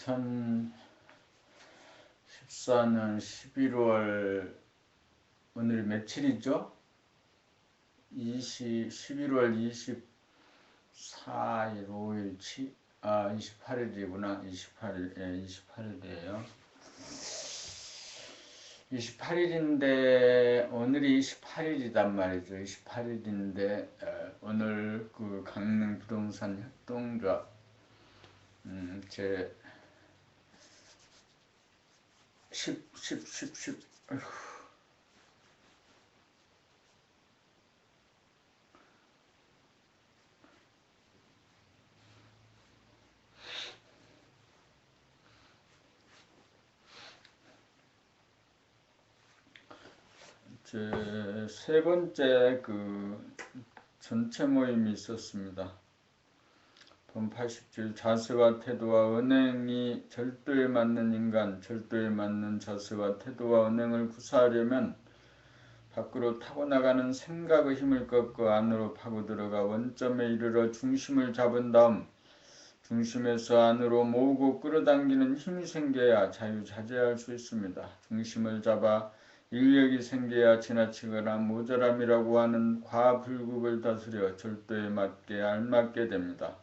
2014년 11월 오늘이 며칠이죠? 11월 24일, 5일, 28일이구나. 28일, 예, 28일이에요. 28일인데, 오늘이 28일이단 말이죠. 28일인데, 오늘 그 강릉 부동산 협동조합, 제 10, 어휴. 제 세 번째 그 전체 모임이 있었습니다. 본 80줄 자세와 태도와 은행이 절도에 맞는 인간, 절도에 맞는 자세와 태도와 은행을 구사하려면 밖으로 타고나가는 생각의 힘을 꺾고 안으로 파고 들어가 원점에 이르러 중심을 잡은 다음 중심에서 안으로 모으고 끌어당기는 힘이 생겨야 자유자재할 수 있습니다. 중심을 잡아 인력이 생겨야 지나치거나 모자람이라고 하는 과불급을 다스려 절도에 맞게 알맞게 됩니다.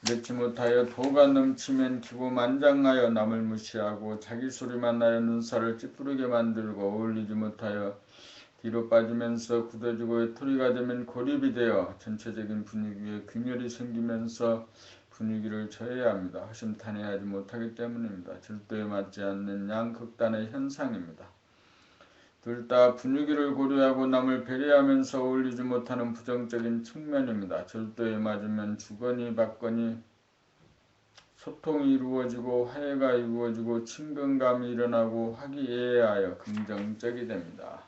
이렇지 못하여 도가 넘치면 기고만장하여 남을 무시하고 자기 소리만 하여 눈살을 찌푸르게 만들고 어울리지 못하여 뒤로 빠지면서 굳어지고 외톨이가 되면 고립이 되어 전체적인 분위기에 균열이 생기면서 분위기를 저해야 합니다. 허심탄회하지 못하기 때문입니다. 절도에 맞지 않는 양극단의 현상입니다. 둘 다 분위기를 고려하고 남을 배려하면서 어울리지 못하는 부정적인 측면입니다. 절도에 맞으면 주거니 받거니 소통이 이루어지고 화해가 이루어지고 친근감이 일어나고 화기애애하여 긍정적이 됩니다.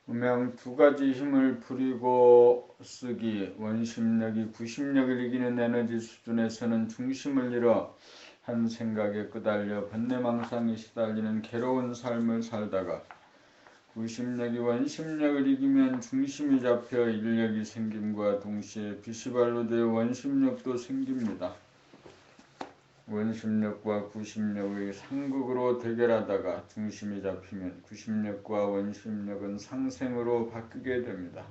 음양 두 가지 힘을 부리고 쓰기, 원심력이 구심력을 이기는 에너지 수준에서는 중심을 잃어 한 생각에 끄달려 번뇌망상에 시달리는 괴로운 삶을 살다가 구심력이 원심력을 이기면 중심이 잡혀 인력이 생김과 동시에 비시발로 되어 원심력도 생깁니다. 원심력과 구심력의 상극으로 대결하다가 중심이 잡히면 구심력과 원심력은 상생으로 바뀌게 됩니다.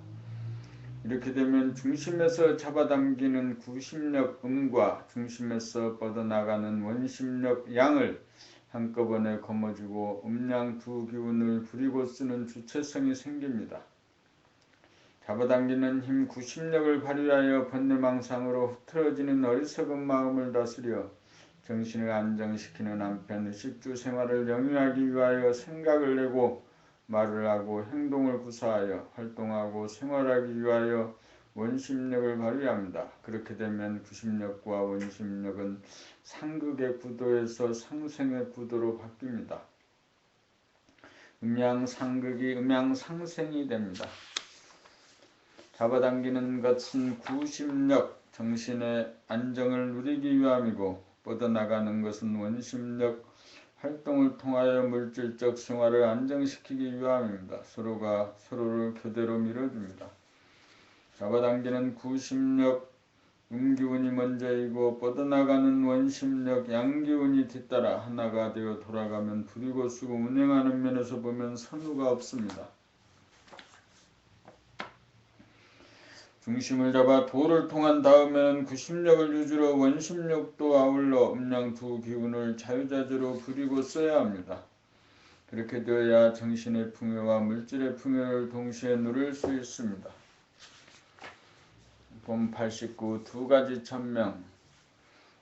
이렇게 되면 중심에서 잡아당기는 구심력 음과 중심에서 뻗어나가는 원심력 양을 한꺼번에 거머쥐고 음양 두 기운을 부리고 쓰는 주체성이 생깁니다. 잡아당기는 힘 구심력을 발휘하여 번뇌망상으로 흐트러지는 어리석은 마음을 다스려 정신을 안정시키는 한편 의식주 생활을 영위하기 위하여 생각을 내고 말을 하고 행동을 구사하여 활동하고 생활하기 위하여 원심력을 발휘합니다. 그렇게 되면 구심력과 원심력은 상극의 구도에서 상생의 구도로 바뀝니다. 음양상극이 음양상생이 됩니다. 잡아당기는 것은 구심력, 정신의 안정을 누리기 위함이고 뻗어나가는 것은 원심력, 활동을 통하여 물질적 생활을 안정시키기 위함입니다. 서로가 서로를 교대로 밀어줍니다. 잡아당기는 구심력 음기운이 먼저이고 뻗어나가는 원심력 양기운이 뒤따라 하나가 되어 돌아가면 부리고 쓰고 운행하는 면에서 보면 선우가 없습니다. 중심을 잡아 도를 통한 다음에는 구심력을 유지로 원심력도 아울러 음양 두 기운을 자유자재로 부리고 써야 합니다. 그렇게 되어야 정신의 풍요와 물질의 풍요를 동시에 누릴 수 있습니다. 본 89 두 가지 천명.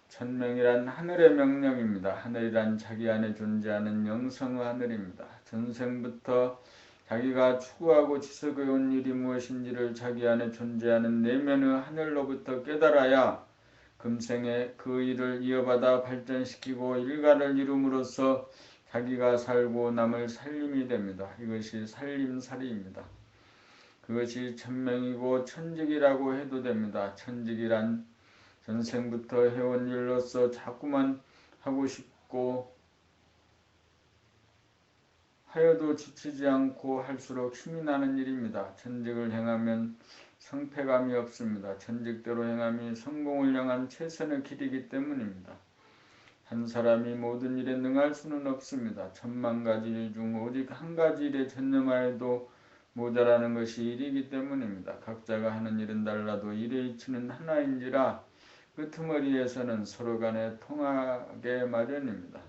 천명이란 하늘의 명령입니다. 하늘이란 자기 안에 존재하는 영성의 하늘입니다. 전생부터 자기가 추구하고 지속해온 일이 무엇인지를 자기 안에 존재하는 내면의 하늘로부터 깨달아야 금생에 그 일을 이어받아 발전시키고 일가를 이룸으로써 자기가 살고 남을 살림이 됩니다. 이것이 살림살이입니다. 그것이 천명이고 천직이라고 해도 됩니다. 천직이란 전생부터 해온 일로서 자꾸만 하고 싶고 하여도 지치지 않고 할수록 힘이 나는 일입니다. 천직을 행하면 성패감이 없습니다. 천직대로 행함이 성공을 향한 최선의 길이기 때문입니다. 한 사람이 모든 일에 능할 수는 없습니다. 천만 가지 일 중 오직 한 가지 일에 전념하여도 모자라는 것이 일이기 때문입니다. 각자가 하는 일은 달라도 일의 이치는 하나인지라 끄트머리에서는 서로 간에 통하게 마련입니다.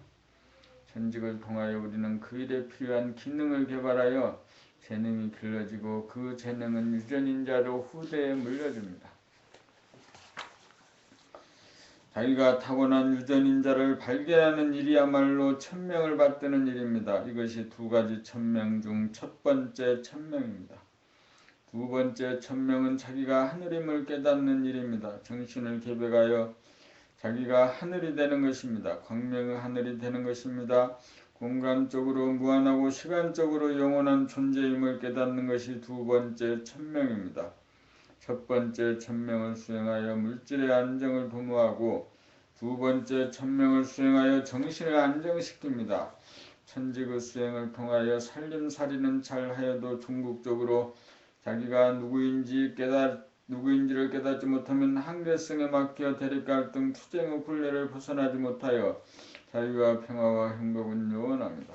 천직을 통하여 우리는 그 일에 필요한 기능을 개발하여 재능이 길러지고 그 재능은 유전인자로 후대에 물려줍니다. 자기가 타고난 유전인자를 발견하는 일이야말로 천명을 받드는 일입니다. 이것이 두 가지 천명 중 첫 번째 천명입니다. 두 번째 천명은 자기가 하늘임을 깨닫는 일입니다. 정신을 개백하여 자기가 하늘이 되는 것입니다. 광명의 하늘이 되는 것입니다. 공간적으로 무한하고 시간적으로 영원한 존재임을 깨닫는 것이 두 번째 천명입니다. 첫 번째 천명을 수행하여 물질의 안정을 도모하고 두 번째 천명을 수행하여 정신을 안정시킵니다. 천직의 수행을 통하여 살림살이는 잘하여도 궁극적으로 자기가 누구인지를 깨닫지 못하면 한계성에 막혀 대립갈등 투쟁의 굴레를 벗어나지 못하여 자유와 평화와 행복은 요원합니다.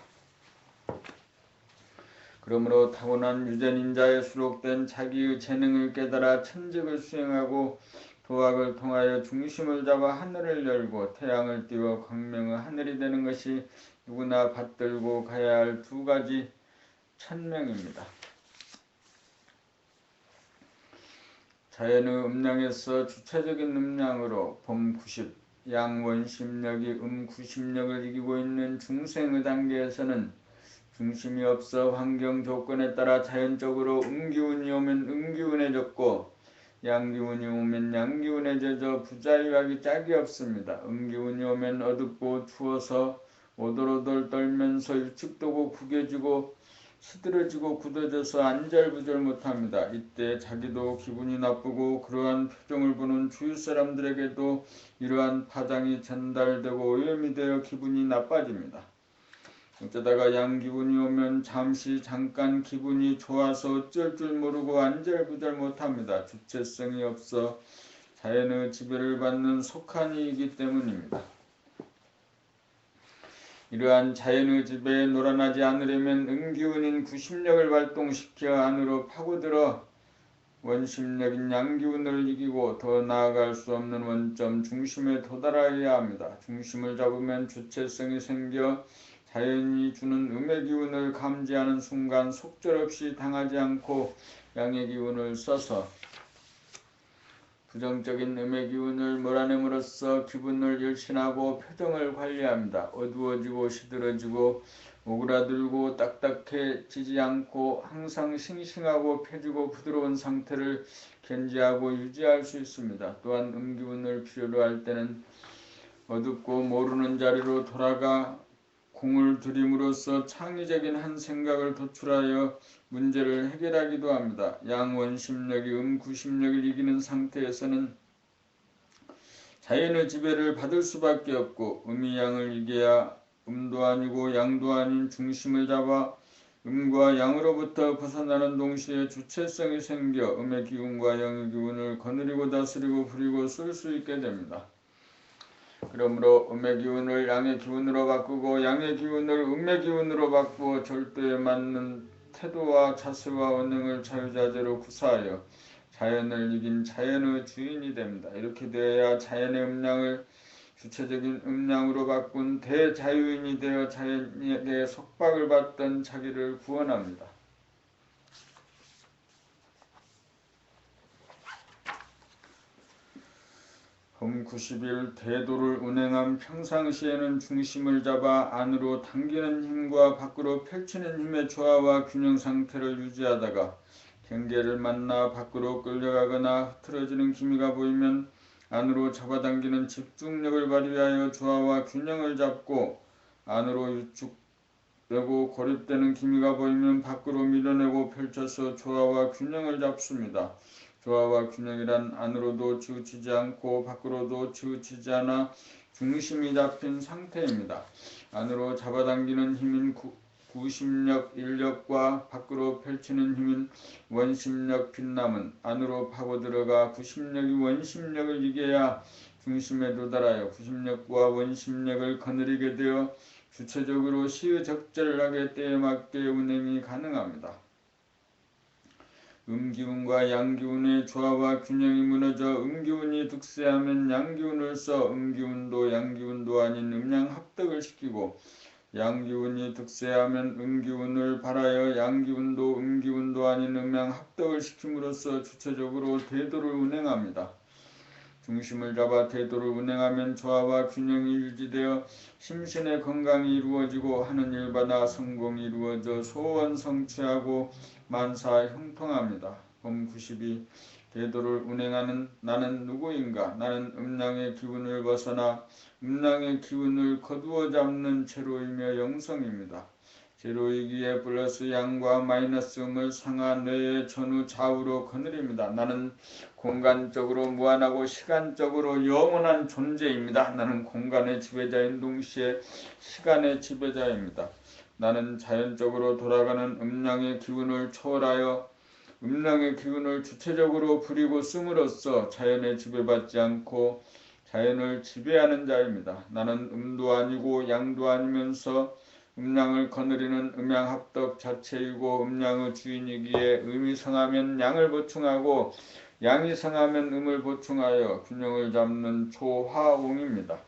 그러므로 타고난 유전인자에 수록된 자기의 재능을 깨달아 천직을 수행하고 도학을 통하여 중심을 잡아 하늘을 열고 태양을 띄워 광명의 하늘이 되는 것이 누구나 받들고 가야 할 두 가지 천명입니다. 자연의 음량에서 주체적인 음량으로 봄 90, 양원심력이 90력을 이기고 있는 중생의 단계에서는 중심이 없어 환경 조건에 따라 자연적으로 음기운이 오면 음기운에 젖고 양기운이 오면 양기운에 젖어 부자유하기 짝이 없습니다. 음기운이 오면 어둡고 추워서 오돌오돌 떨면서 일축도고 구겨지고 시들어지고 굳어져서 안절부절 못합니다. 이때 자기도 기분이 나쁘고 그러한 표정을 보는 주위 사람들에게도 이러한 파장이 전달되고 오염이 되어 기분이 나빠집니다. 어쩌다가 양기운이 오면 잠깐 기분이 좋아서 어쩔 줄 모르고 안절부절 못합니다. 주체성이 없어 자연의 지배를 받는 속한이이기 때문입니다. 이러한 자연의 지배에 놀아나지 않으려면 음기운인 구심력을 발동시켜 안으로 파고들어 원심력인 양기운을 이기고 더 나아갈 수 없는 원점 중심에 도달하여야 합니다. 중심을 잡으면 주체성이 생겨 자연이 주는 음의 기운을 감지하는 순간 속절없이 당하지 않고 양의 기운을 써서 부정적인 음의 기운을 몰아냄으로써 기분을 열신하고 표정을 관리합니다. 어두워지고 시들어지고 오그라들고 딱딱해지지 않고 항상 싱싱하고 펴지고 부드러운 상태를 견지하고 유지할 수 있습니다. 또한 음기운을 필요로 할 때는 어둡고 모르는 자리로 돌아가 공을 들임으로써 창의적인 한 생각을 도출하여 문제를 해결하기도 합니다. 양원심력이 구심력을 이기는 상태에서는 자연의 지배를 받을 수밖에 없고 음이 양을 이겨야 음도 아니고 양도 아닌 중심을 잡아 음과 양으로부터 벗어나는 동시에 주체성이 생겨 음의 기운과 양의 기운을 거느리고 다스리고 부리고 쓸 수 있게 됩니다. 그러므로 음의 기운을 양의 기운으로 바꾸고 양의 기운을 음의 기운으로 바꾸어 절도에 맞는 태도와 자세와 언행을 자유자재로 구사하여 자연을 이긴 자연의 주인이 됩니다. 이렇게 되어야 자연의 음량을 주체적인 음량으로 바꾼 대자유인이 되어 자연에게 속박을 받던 자기를 구원합니다. 봄 90일 대도를 운행한 평상시에는 중심을 잡아 안으로 당기는 힘과 밖으로 펼치는 힘의 조화와 균형 상태를 유지하다가 경계를 만나 밖으로 끌려가거나 흐트러지는 기미가 보이면 안으로 잡아당기는 집중력을 발휘하여 조화와 균형을 잡고 안으로 유축되고 고립되는 기미가 보이면 밖으로 밀어내고 펼쳐서 조화와 균형을 잡습니다. 조화와 균형이란 안으로도 치우치지 않고 밖으로도 치우치지 않아 중심이 잡힌 상태입니다. 안으로 잡아당기는 힘인 구심력, 인력과 밖으로 펼치는 힘인 원심력, 빛남은 안으로 파고들어가 구심력이 원심력을 이겨야 중심에 도달하여 구심력과 원심력을 거느리게 되어 주체적으로 시의적절하게 때에 맞게 운행이 가능합니다. 음기운과 양기운의 조화와 균형이 무너져 음기운이 득세하면 양기운을 써 음기운도 양기운도 아닌 음양합덕을 시키고 양기운이 득세하면 음기운을 발하여 양기운도 음기운도 아닌 음양합덕을 시킴으로써 주체적으로 대도를 운행합니다. 중심을 잡아 대도를 운행하면 조화와 균형이 유지되어 심신의 건강이 이루어지고 하는 일마다 성공이 이루어져 소원 성취하고 만사 형통합니다. 봄 92 대도를 운행하는 나는 누구인가? 나는 음양의 기운을 벗어나 음양의 기운을 거두어 잡는 제로이며 영성입니다. 제로이기에 플러스 양과 마이너스 음을 상하 뇌의 전후 좌우로 거느립니다. 나는 공간적으로 무한하고 시간적으로 영원한 존재입니다. 나는 공간의 지배자인 동시에 시간의 지배자입니다. 나는 자연적으로 돌아가는 음양의 기운을 초월하여 음양의 기운을 주체적으로 부리고 씀으로써 자연에 지배받지 않고 자연을 지배하는 자입니다. 나는 음도 아니고 양도 아니면서 음양을 거느리는 음양합덕 자체이고 음양의 주인이기에 음이 성하면 양을 보충하고 양이 성하면 음을 보충하여 균형을 잡는 조화옹입니다.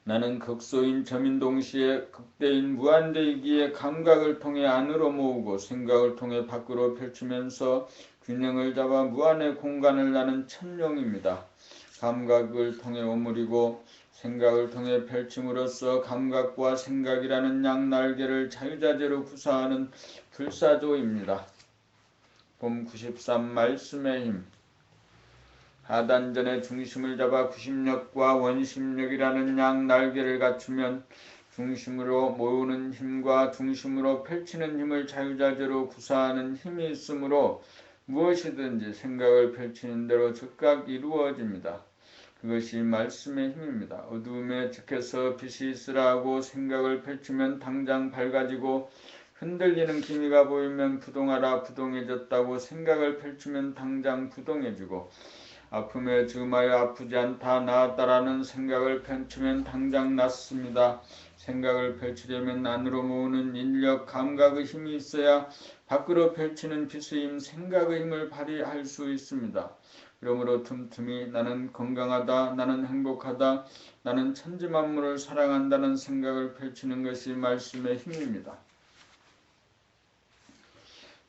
나는 극소인 점인 동시에 극대인 무한대이기에 감각을 통해 안으로 모으고 생각을 통해 밖으로 펼치면서 균형을 잡아 무한의 공간을 나는 천룡입니다. 감각을 통해 오므리고 생각을 통해 펼침으로써 감각과 생각이라는 양날개를 자유자재로 구사하는 불사조입니다. 봄 93 말씀의 힘 하단전의 중심을 잡아 구심력과 원심력이라는 양날개를 갖추면 중심으로 모으는 힘과 중심으로 펼치는 힘을 자유자재로 구사하는 힘이 있으므로 무엇이든지 생각을 펼치는 대로 즉각 이루어집니다. 그것이 말씀의 힘입니다. 어두움에 즉해서 빛이 있으라 하고 생각을 펼치면 당장 밝아지고 흔들리는 기미가 보이면 부동하라 부동해졌다고 생각을 펼치면 당장 부동해지고 아픔에 즈음하여 아프지 않다 나았다라는 생각을 펼치면 당장 낫습니다. 생각을 펼치려면 안으로 모으는 인력, 감각의 힘이 있어야 밖으로 펼치는 빛의 힘, 생각의 힘을 발휘할 수 있습니다. 그러므로 틈틈이 나는 건강하다, 나는 행복하다, 나는 천지만물을 사랑한다는 생각을 펼치는 것이 말씀의 힘입니다.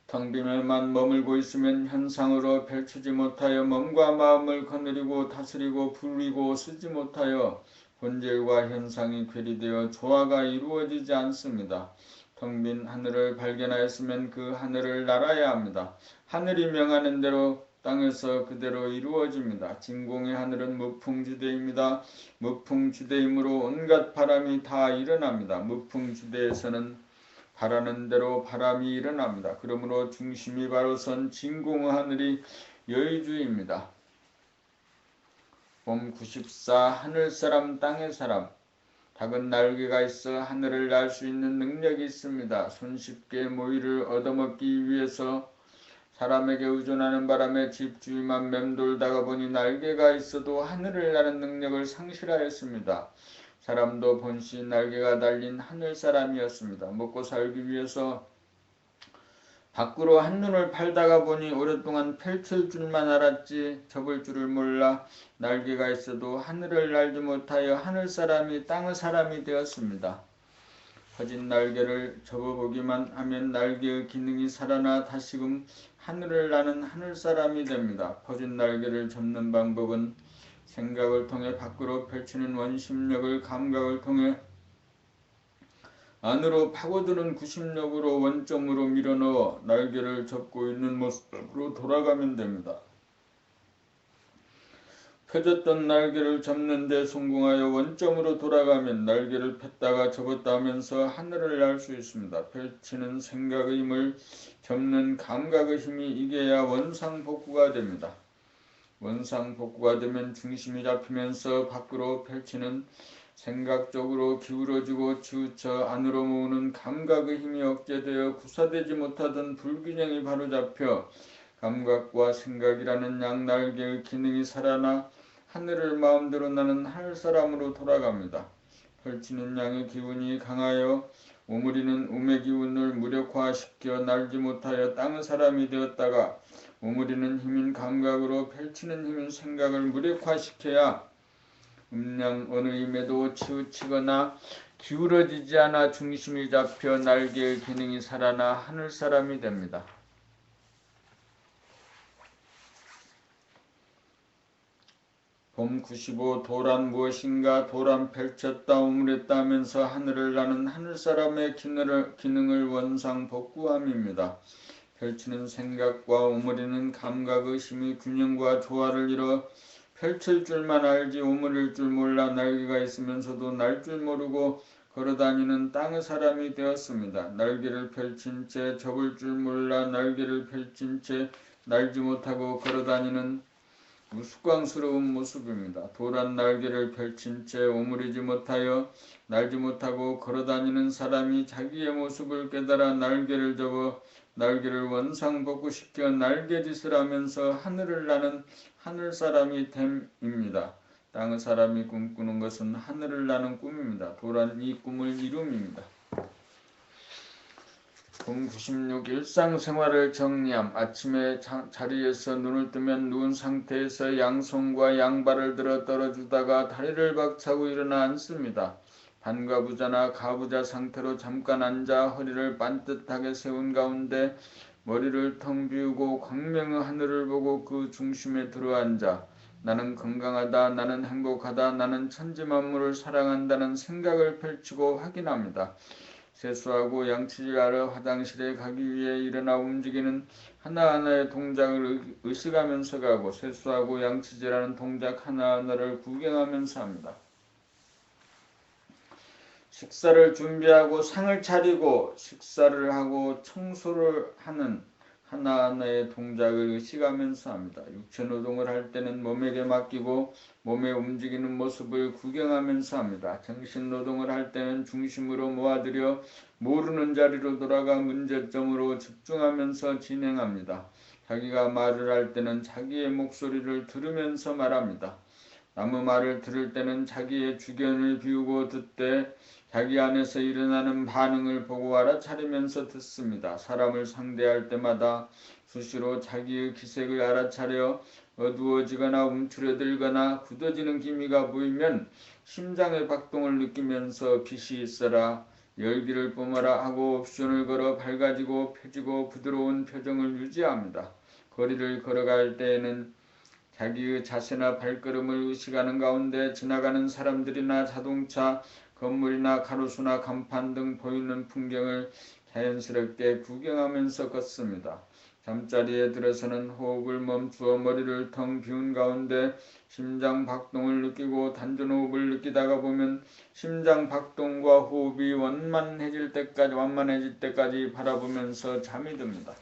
텅 빈에만 머물고 있으면 현상으로 펼치지 못하여 몸과 마음을 거느리고 다스리고 부리고 쓰지 못하여 본질과 현상이 괴리되어 조화가 이루어지지 않습니다. 텅 빈 하늘을 발견하였으면 그 하늘을 날아야 합니다. 하늘이 명하는 대로 땅에서 그대로 이루어집니다. 진공의 하늘은 무풍지대입니다. 무풍지대이므로 온갖 바람이 다 일어납니다. 무풍지대에서는 바라는 대로 바람이 일어납니다. 그러므로 중심이 바로 선 진공의 하늘이 여의주입니다. 봄 94 하늘사람 땅의 사람 닭은 날개가 있어 하늘을 날 수 있는 능력이 있습니다. 손쉽게 모이를 얻어먹기 위해서 사람에게 의존하는 바람에 집주위만 맴돌다가 보니 날개가 있어도 하늘을 나는 능력을 상실하였습니다. 사람도 본시 날개가 달린 하늘사람이었습니다. 먹고 살기 위해서 밖으로 한눈을 팔다가 보니 오랫동안 펼칠 줄만 알았지 접을 줄을 몰라 날개가 있어도 하늘을 날지 못하여 하늘사람이 땅의 사람이 되었습니다. 퍼진 날개를 접어보기만 하면 날개의 기능이 살아나 다시금 하늘을 나는 하늘사람이 됩니다. 퍼진 날개를 접는 방법은 생각을 통해 밖으로 펼치는 원심력을 감각을 통해 안으로 파고드는 구심력으로 원점으로 밀어넣어 날개를 접고 있는 모습으로 돌아가면 됩니다. 펴졌던 날개를 접는 데 성공하여 원점으로 돌아가면 날개를 폈다가 접었다 하면서 하늘을 날 수 있습니다. 펼치는 생각의 힘을 접는 감각의 힘이 이겨야 원상복구가 됩니다. 원상복구가 되면 중심이 잡히면서 밖으로 펼치는 생각적으로 기울어지고 치우쳐 안으로 모으는 감각의 힘이 억제되어 구사되지 못하던 불균형이 바로잡혀 감각과 생각이라는 양날개의 기능이 살아나 하늘을 마음대로 나는 하늘사람으로 돌아갑니다. 펼치는 양의 기운이 강하여 오므리는 음의 기운을 무력화시켜 날지 못하여 땅의 사람이 되었다가 오므리는 힘인 감각으로 펼치는 힘인 생각을 무력화시켜야 음량 어느 힘에도 치우치거나 기울어지지 않아 중심이 잡혀 날개의 기능이 살아나 하늘사람이 됩니다. 봄 95 도란 무엇인가 도란 펼쳤다 오므렸다 하면서 하늘을 나는 하늘사람의 기능을 원상복구함입니다. 펼치는 생각과 오므리는 감각의 힘이 균형과 조화를 이뤄 펼칠 줄만 알지 오므릴 줄 몰라 날개가 있으면서도 날 줄 모르고 걸어다니는 땅의 사람이 되었습니다. 날개를 펼친 채 접을 줄 몰라 날개를 펼친 채 날지 못하고 걸어다니는 우스꽝스러운 모습입니다. 도란 날개를 펼친 채 오므리지 못하여 날지 못하고 걸어다니는 사람이 자기의 모습을 깨달아 날개를 접어 날개를 원상복구시켜 날개짓을 하면서 하늘을 나는 하늘사람이 됨입니다. 땅의 사람이 꿈꾸는 것은 하늘을 나는 꿈입니다. 도란 이 꿈을 이룸입니다. 봄 96 일상생활을 정리함. 아침에 자리에서 눈을 뜨면 누운 상태에서 양손과 양발을 들어 떨어주다가 다리를 박차고 일어나 앉습니다. 반가부자나 가부자 상태로 잠깐 앉아 허리를 반듯하게 세운 가운데 머리를 텅 비우고 광명의 하늘을 보고 그 중심에 들어앉아 나는 건강하다, 나는 행복하다, 나는 천지만물을 사랑한다는 생각을 펼치고 확인합니다. 세수하고 양치질하러 화장실에 가기 위해 일어나 움직이는 하나하나의 동작을 의식하면서 가고 세수하고 양치질하는 동작 하나하나를 구경하면서 합니다. 식사를 준비하고 상을 차리고 식사를 하고 청소를 하는 하나하나의 동작을 의식하면서 합니다. 육체노동을 할 때는 몸에게 맡기고 몸의 움직이는 모습을 구경하면서 합니다. 정신노동을 할 때는 중심으로 모아들여 모르는 자리로 돌아가 문제점으로 집중하면서 진행합니다. 자기가 말을 할 때는 자기의 목소리를 들으면서 말합니다. 남의 말을 들을 때는 자기의 주견을 비우고 듣되 자기 안에서 일어나는 반응을 보고 알아차리면서 듣습니다. 사람을 상대할 때마다 수시로 자기의 기색을 알아차려 어두워지거나 움츠러들거나 굳어지는 기미가 보이면 심장의 박동을 느끼면서 빛이 있어라, 열기를 뿜어라 하고 옵션을 걸어 밝아지고 펴지고 부드러운 표정을 유지합니다. 거리를 걸어갈 때에는 자기의 자세나 발걸음을 의식하는 가운데 지나가는 사람들이나 자동차, 건물이나 가로수나 간판 등 보이는 풍경을 자연스럽게 구경하면서 걷습니다. 잠자리에 들어서는 호흡을 멈추어 머리를 텅 비운 가운데 심장 박동을 느끼고 단전호흡을 느끼다가 보면 심장 박동과 호흡이 완만해질 때까지 바라보면서 잠이 듭니다.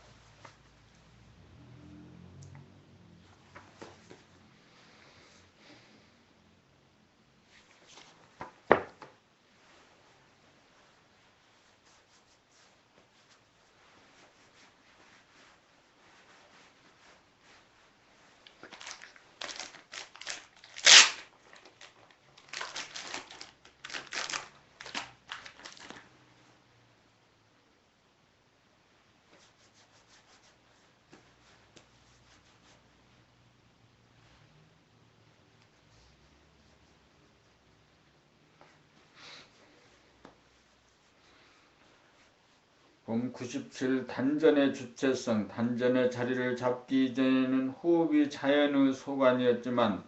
봄 97 단전의 주체성. 단전의 자리를 잡기 이전에는 호흡이 자연의 소관이었지만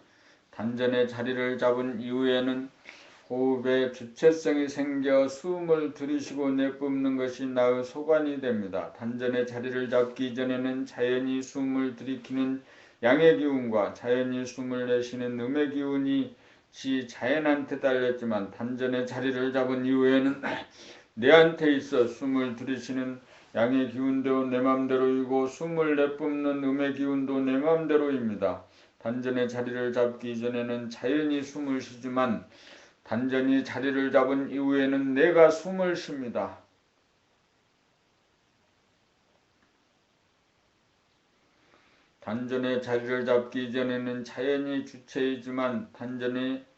단전의 자리를 잡은 이후에는 호흡에 주체성이 생겨 숨을 들이쉬고 내뿜는 것이 나의 소관이 됩니다. 단전의 자리를 잡기 이전에는 자연히 숨을 들이키는 양의 기운과 자연히 숨을 내쉬는 음의 기운이 자연한테 달렸지만 단전의 자리를 잡은 이후에는 내한테 있어 숨을 들이쉬는 양의 기운도 내 맘대로이고 숨을 내뿜는 음의 기운도 내 맘대로입니다. 단전의 자리를 잡기 이전에는 자연히 숨을 쉬지만 단전이 자리를 잡은 이후에는 내가 숨을 쉽니다. 단전의 자리를 잡기 이전에는 자연이 주체이지만 단전이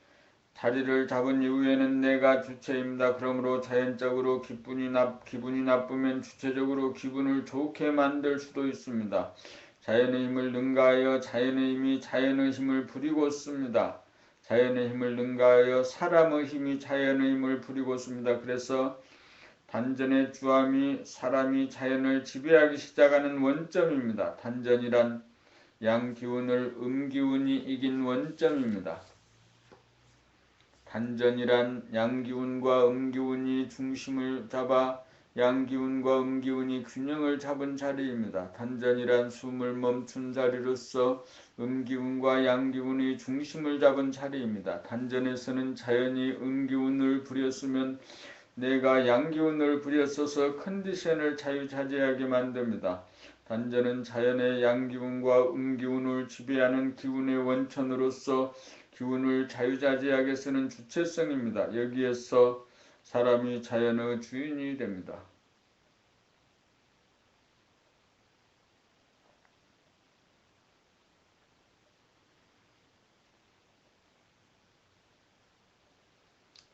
자리를 잡은 이후에는 내가 주체입니다. 그러므로 자연적으로 기분이 나쁘면 주체적으로 기분을 좋게 만들 수도 있습니다. 자연의 힘을 능가하여 자연의 힘이 자연의 힘을 부리고 씁니다. 자연의 힘을 능가하여 사람의 힘이 자연의 힘을 부리고 씁니다. 그래서 단전의 주함이 사람이 자연을 지배하기 시작하는 원점입니다. 단전이란 양기운을 음기운이 이긴 원점입니다. 단전이란 양기운과 음기운이 중심을 잡아 양기운과 음기운이 균형을 잡은 자리입니다. 단전이란 숨을 멈춘 자리로서 음기운과 양기운이 중심을 잡은 자리입니다. 단전에서는 자연이 음기운을 부렸으면 내가 양기운을 부렸어서 컨디션을 자유자재하게 만듭니다. 단전은 자연의 양기운과 음기운을 지배하는 기운의 원천으로서 기운을 자유자재하게 쓰는 주체성입니다. 여기에서 사람이 자연의 주인이 됩니다.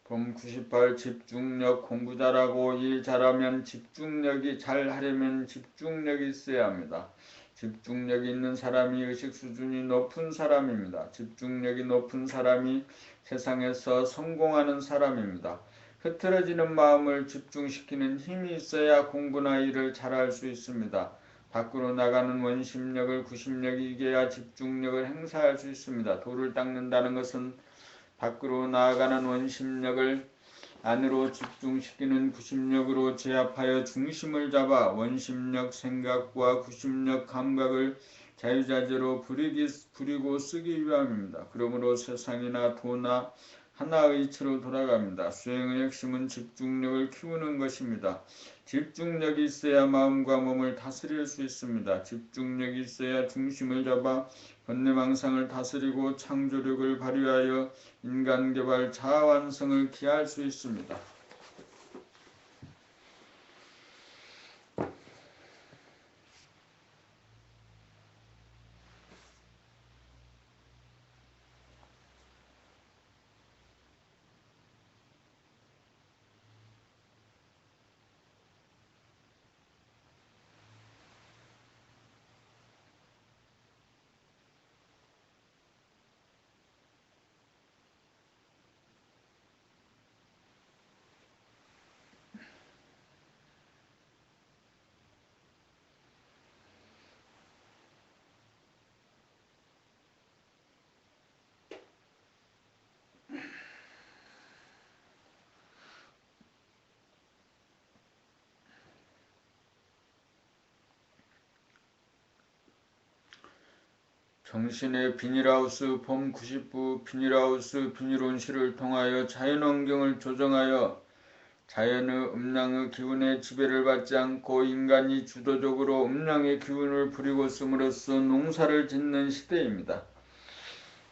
봄 98 집중력. 공부 잘하고 일 잘하면 집중력이 잘하려면 집중력이 있어야 합니다. 집중력이 있는 사람이 의식 수준이 높은 사람입니다. 집중력이 높은 사람이 세상에서 성공하는 사람입니다. 흐트러지는 마음을 집중시키는 힘이 있어야 공부나 일을 잘할 수 있습니다. 밖으로 나가는 원심력을 구심력이 이겨야 집중력을 행사할 수 있습니다. 돌을 닦는다는 것은 밖으로 나아가는 원심력을 안으로 집중시키는 구심력으로 제압하여 중심을 잡아 원심력 생각과 구심력 감각을 자유자재로 부리고 쓰기 위함입니다. 그러므로 세상이나 도나 하나의 이치로 돌아갑니다. 수행의 핵심은 집중력을 키우는 것입니다. 집중력이 있어야 마음과 몸을 다스릴 수 있습니다. 집중력이 있어야 중심을 잡아 번뇌망상을 다스리고 창조력을 발휘하여 인간개발 자아완성을 기할 수 있습니다. 정신의 비닐하우스. 봄 99 비닐하우스. 비닐온실을 통하여 자연환경을 조정하여 자연의 음양의 기운의 지배를 받지 않고 인간이 주도적으로 음양의 기운을 부리고 씀으로써 농사를 짓는 시대입니다.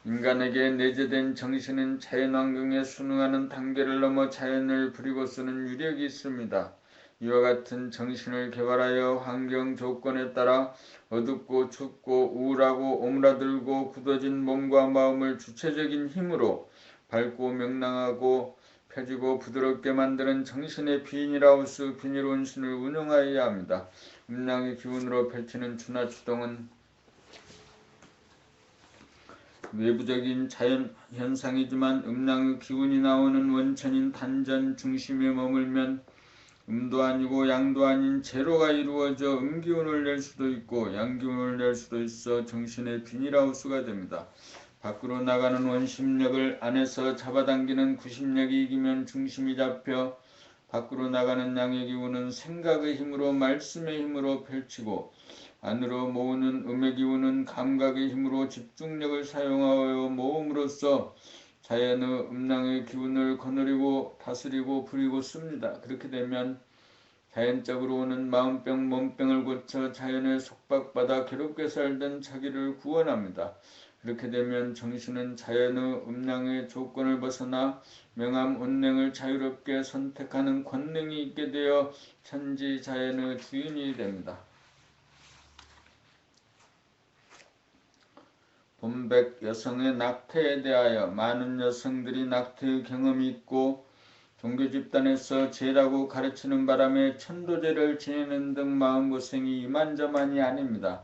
인간에게 내재된 정신은 자연환경에 순응하는 단계를 넘어 자연을 부리고 쓰는 유력이 있습니다. 이와 같은 정신을 개발하여 환경 조건에 따라 어둡고 춥고 우울하고 오므라들고 굳어진 몸과 마음을 주체적인 힘으로 밝고 명랑하고 펴지고 부드럽게 만드는 정신의 비닐하우스 비닐온신을 운영하여야 합니다. 음양의 기운으로 펼치는 추나 추동은 외부적인 자연 현상이지만 음양의 기운이 나오는 원천인 단전 중심에 머물면 음도 아니고 양도 아닌 제로가 이루어져 음기운을 낼 수도 있고 양기운을 낼 수도 있어 정신의 비닐하우스가 됩니다. 밖으로 나가는 원심력을 안에서 잡아당기는 구심력이 이기면 중심이 잡혀 밖으로 나가는 양의 기운은 생각의 힘으로 말씀의 힘으로 펼치고 안으로 모으는 음의 기운은 감각의 힘으로 집중력을 사용하여 모음으로써 자연의 음랑의 기운을 거느리고 다스리고 부리고 씁니다. 그렇게 되면 자연적으로 오는 마음병, 몸병을 고쳐 자연에 속박받아 괴롭게 살던 자기를 구원합니다. 그렇게 되면 정신은 자연의 음량의 조건을 벗어나 명암, 운행을 자유롭게 선택하는 권능이 있게 되어 천지 자연의 주인이 됩니다. 본백 여성의 낙태에 대하여 많은 여성들이 낙태의 경험이 있고 종교 집단에서 죄라고 가르치는 바람에 천도제를 지내는 등 마음고생이 이만저만이 아닙니다.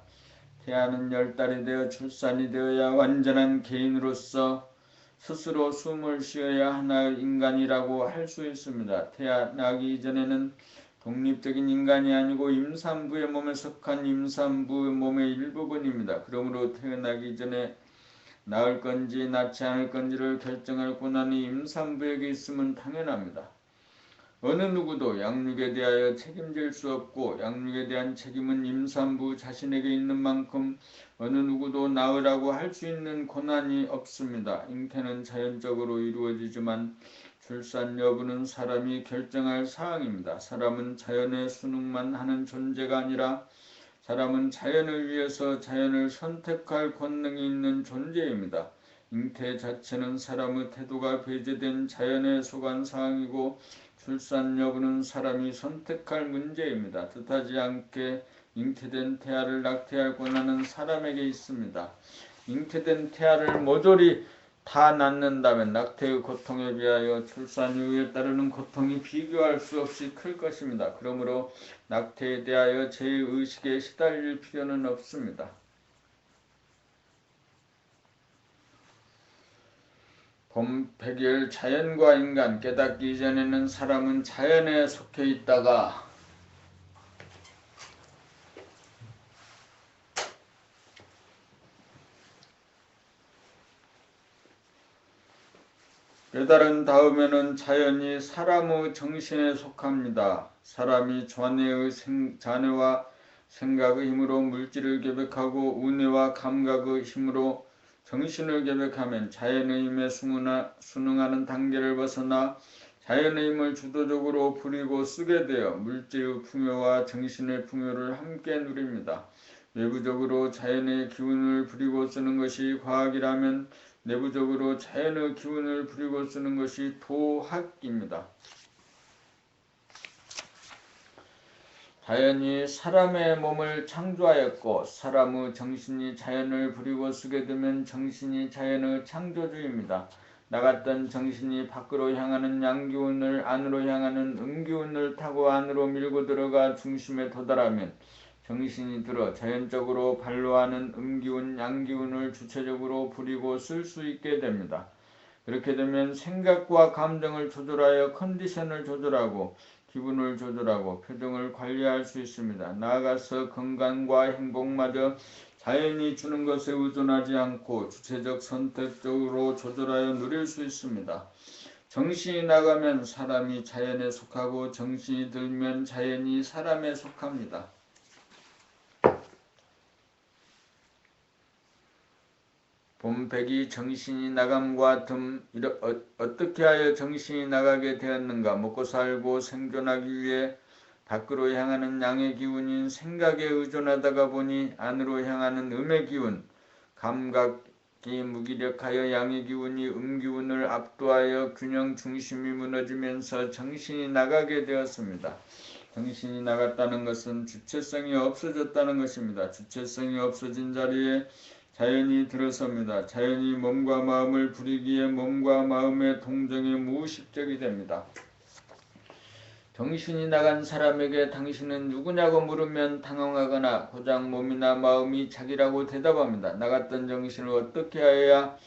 태아는 10달이 되어 출산이 되어야 완전한 개인으로서 스스로 숨을 쉬어야 하나의 인간이라고 할 수 있습니다. 태어나기 이전에는 독립적인 인간이 아니고 임산부의 몸에 속한 임산부의 몸의 일부분입니다. 그러므로 태어나기 전에 낳을 건지 낳지 않을 건지를 결정할 권한이 임산부에게 있으면 당연합니다. 어느 누구도 양육에 대하여 책임질 수 없고 양육에 대한 책임은 임산부 자신에게 있는 만큼 어느 누구도 낳으라고 할 수 있는 권한이 없습니다. 잉태는 자연적으로 이루어지지만 출산 여부는 사람이 결정할 사항입니다. 사람은 자연의 순응만 하는 존재가 아니라 사람은 자연을 위해서 자연을 선택할 권능이 있는 존재입니다. 잉태 자체는 사람의 태도가 배제된 자연에 속한 사항이고 출산 여부는 사람이 선택할 문제입니다. 뜻하지 않게 잉태된 태아를 낙태할 권한은 사람에게 있습니다. 잉태된 태아를 모조리 다 낳는다면 낙태의 고통에 비하여 출산 이후에 따르는 고통이 비교할 수 없이 클 것입니다. 그러므로 낙태에 대하여 죄의식에 시달릴 필요는 없습니다. 봄백일 자연과 인간 깨닫기 이전에는 사람은 자연에 속해 있다가 깨달은 다음에는 자연이 사람의 정신에 속합니다. 사람이 자뇌와 생각의 힘으로 물질을 계획하고 운해와 감각의 힘으로 정신을 계획하면 자연의 힘에 순응하는 단계를 벗어나 자연의 힘을 주도적으로 부리고 쓰게 되어 물질의 풍요와 정신의 풍요를 함께 누립니다. 외부적으로 자연의 기운을 부리고 쓰는 것이 과학이라면 내부적으로 자연의 기운을 부리고 쓰는 것이 도학입니다. 자연이 사람의 몸을 창조하였고 사람의 정신이 자연을 부리고 쓰게 되면 정신이 자연의 창조주입니다. 나갔던 정신이 밖으로 향하는 양기운을 안으로 향하는 음기운을 타고 안으로 밀고 들어가 중심에 도달하면 정신이 들어 자연적으로 발로하는 음기운, 양기운을 주체적으로 부리고 쓸 수 있게 됩니다. 그렇게 되면 생각과 감정을 조절하여 컨디션을 조절하고 기분을 조절하고 표정을 관리할 수 있습니다. 나아가서 건강과 행복마저 자연이 주는 것에 의존하지 않고 주체적 선택적으로 조절하여 누릴 수 있습니다. 정신이 나가면 사람이 자연에 속하고 정신이 들면 자연이 사람에 속합니다. 봄백이 정신이 나감과 듬 어떻게 하여 정신이 나가게 되었는가. 먹고 살고 생존하기 위해 밖으로 향하는 양의 기운인 생각에 의존하다가 보니 안으로 향하는 음의 기운, 감각이 무기력하여 양의 기운이 음기운을 압도하여 균형 중심이 무너지면서 정신이 나가게 되었습니다. 정신이 나갔다는 것은 주체성이 없어졌다는 것입니다. 주체성이 없어진 자리에 자연이 들어섭니다. 자연이 몸과 마음을 부리기에 몸과 마음의 동정이 무의식적이 됩니다. 정신이 나간 사람에게 당신은 누구냐고 물으면 당황하거나 고작 몸이나 마음이 자기라고 대답합니다. 나갔던 정신을 어떻게 해야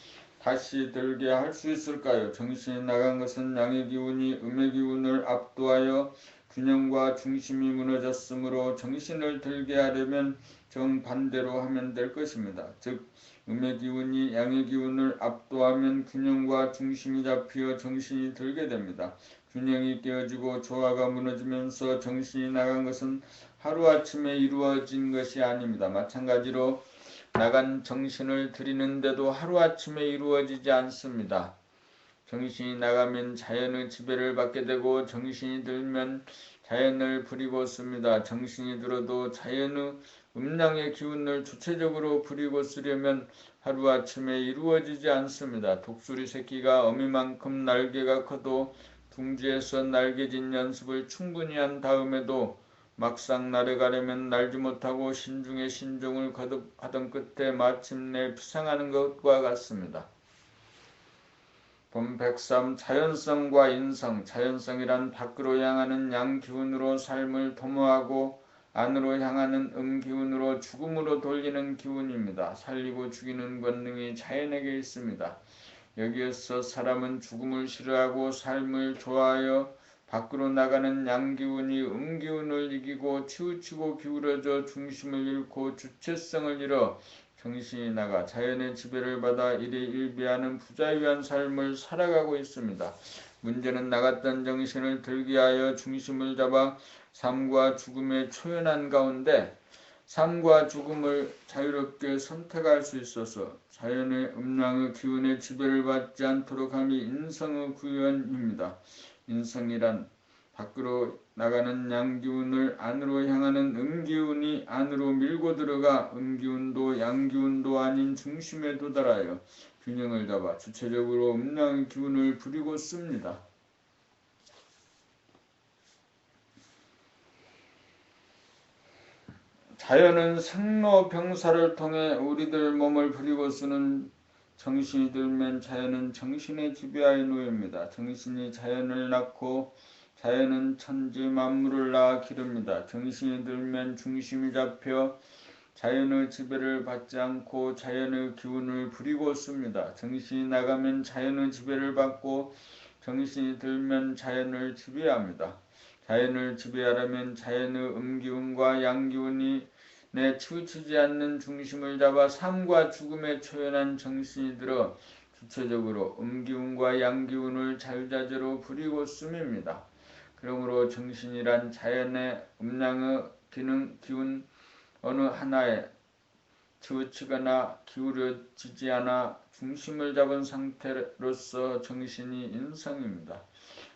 다시 들게 할 수 있을까요? 정신이 나간 것은 양의 기운이 음의 기운을 압도하여 균형과 중심이 무너졌으므로 정신을 들게 하려면 정반대로 하면 될 것입니다. 즉 음의 기운이 양의 기운을 압도하면 균형과 중심이 잡혀 정신이 들게 됩니다. 균형이 깨어지고 조화가 무너지면서 정신이 나간 것은 하루아침에 이루어진 것이 아닙니다. 마찬가지로 나간 정신을 들이는데도 하루아침에 이루어지지 않습니다. 정신이 나가면 자연의 지배를 받게 되고 정신이 들면 자연을 부리고 씁니다. 정신이 들어도 자연의 음양의 기운을 주체적으로 부리고 쓰려면 하루아침에 이루어지지 않습니다. 독수리 새끼가 어미만큼 날개가 커도 둥지에서 날개짓 연습을 충분히 한 다음에도 막상 날아가려면 날지 못하고 신중에 신중을 거듭하던 끝에 마침내 피상하는 것과 같습니다. 본 103 자연성과 인성. 자연성이란 밖으로 향하는 양기운으로 삶을 도모하고 안으로 향하는 음기운으로 죽음으로 돌리는 기운입니다. 살리고 죽이는 권능이 자연에게 있습니다. 여기에서 사람은 죽음을 싫어하고 삶을 좋아하여 밖으로 나가는 양기운이 음기운을 이기고 치우치고 기울어져 중심을 잃고 주체성을 잃어 정신이 나가 자연의 지배를 받아 일희일비하는 부자유한 삶을 살아가고 있습니다. 문제는 나갔던 정신을 들게 하여 중심을 잡아 삶과 죽음의 초연한 가운데 삶과 죽음을 자유롭게 선택할 수 있어서 자연의 음양의 기운의 지배를 받지 않도록 함이 인성의 구현입니다. 인성이란 밖으로 나가는 양기운을 안으로 향하는 음기운이 안으로 밀고 들어가 음기운도 양기운도 아닌 중심에 도달하여 균형을 잡아 주체적으로 음양의 기운을 부리고 씁니다. 자연은 생로병사를 통해 우리들 몸을 부리고 쓰는 정신이 들면 자연은 정신의 지배하에 놓입니다. 정신이 자연을 낳고 자연은 천지 만물을 낳아 기릅니다. 정신이 들면 중심이 잡혀 자연의 지배를 받지 않고 자연의 기운을 부리고 씁니다. 정신이 나가면 자연의 지배를 받고 정신이 들면 자연을 지배합니다. 자연을 지배하려면 자연의 음기운과 양기운이 내 치우치지 않는 중심을 잡아 삶과 죽음에 초연한 정신이 들어 주체적으로 음기운과 양기운을 자유자재로 부리고 씀입니다. 그러므로 정신이란 자연의 음양의 기운 어느 하나에 치우치거나 기울어지지 않아 중심을 잡은 상태로서 정신이 인성입니다.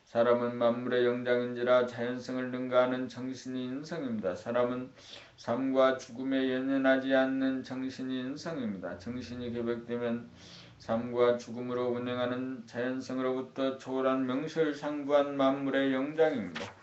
사람은 만물의 영장인지라 자연성을 능가하는 정신이 인성입니다. 사람은 삶과 죽음에 연연하지 않는 정신이 인성입니다. 정신이 개벽되면 삶과 죽음으로 운행하는 자연성으로부터 초월한 명실상부한 만물의 영장입니다.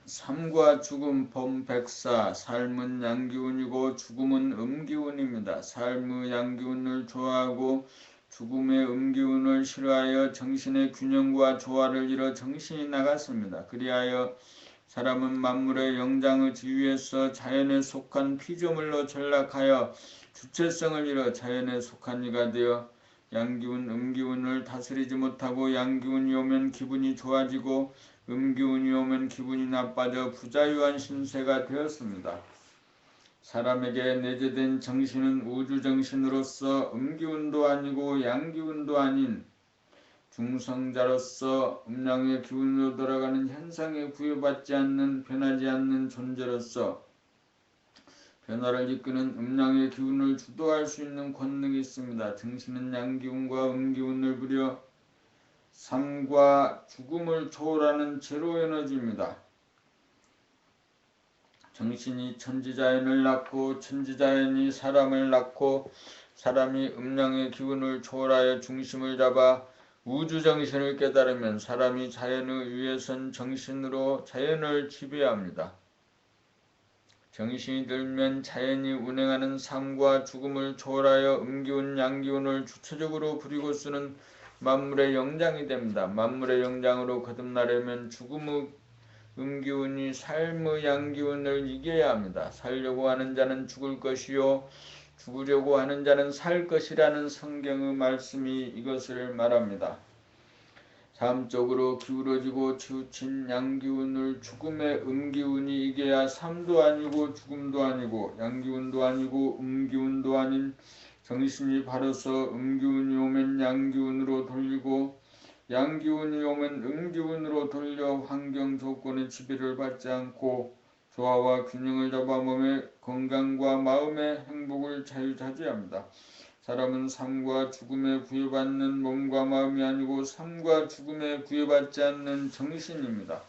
삶과 죽음 본 104 삶은 양기운이고 죽음은 음기운입니다. 삶의 양기운을 좋아하고 죽음의 음기운을 싫어하여 정신의 균형과 조화를 잃어 정신이 나갔습니다. 그리하여 사람은 만물의 영장의 지위에서 자연에 속한 피조물로 전락하여 주체성을 잃어 자연에 속한 이가 되어 양기운 음기운을 다스리지 못하고 양기운이 오면 기분이 좋아지고 음기운이 오면 기분이 나빠져 부자유한 신세가 되었습니다. 사람에게 내재된 정신은 우주정신으로서 음기운도 아니고 양기운도 아닌 중성자로서 음양의 기운으로 돌아가는 현상에 부여받지 않는 변하지 않는 존재로서 변화를 이끄는 음양의 기운을 주도할 수 있는 권능이 있습니다. 정신은 양기운과 음기운을 부려 삶과 죽음을 초월하는 제로 에너지입니다. 정신이 천지자연을 낳고 천지자연이 사람을 낳고 사람이 음양의 기운을 초월하여 중심을 잡아 우주정신을 깨달으면 사람이 자연의 위에 선 정신으로 자연을 지배합니다. 정신이 들면 자연이 운행하는 삶과 죽음을 초월하여 음기운 양기운을 주체적으로 부리고 쓰는 만물의 영장이 됩니다. 만물의 영장으로 거듭나려면 죽음의 음기운이 삶의 양기운을 이겨야 합니다. 살려고 하는 자는 죽을 것이요 죽으려고 하는 자는 살 것이라는 성경의 말씀이 이것을 말합니다. 삶 쪽으로 기울어지고 치우친 양기운을 죽음의 음기운이 이겨야 삶도 아니고 죽음도 아니고 양기운도 아니고 음기운도 아닌 정신이 바로서 음기운이 오면 양기운으로 돌리고 양기운이 오면 음기운으로 돌려 환경 조건의 지배를 받지 않고 조화와 균형을 잡아 몸의 건강과 마음의 행복을 자유자재합니다. 사람은 삶과 죽음에 구애받는 몸과 마음이 아니고 삶과 죽음에 구애받지 않는 정신입니다.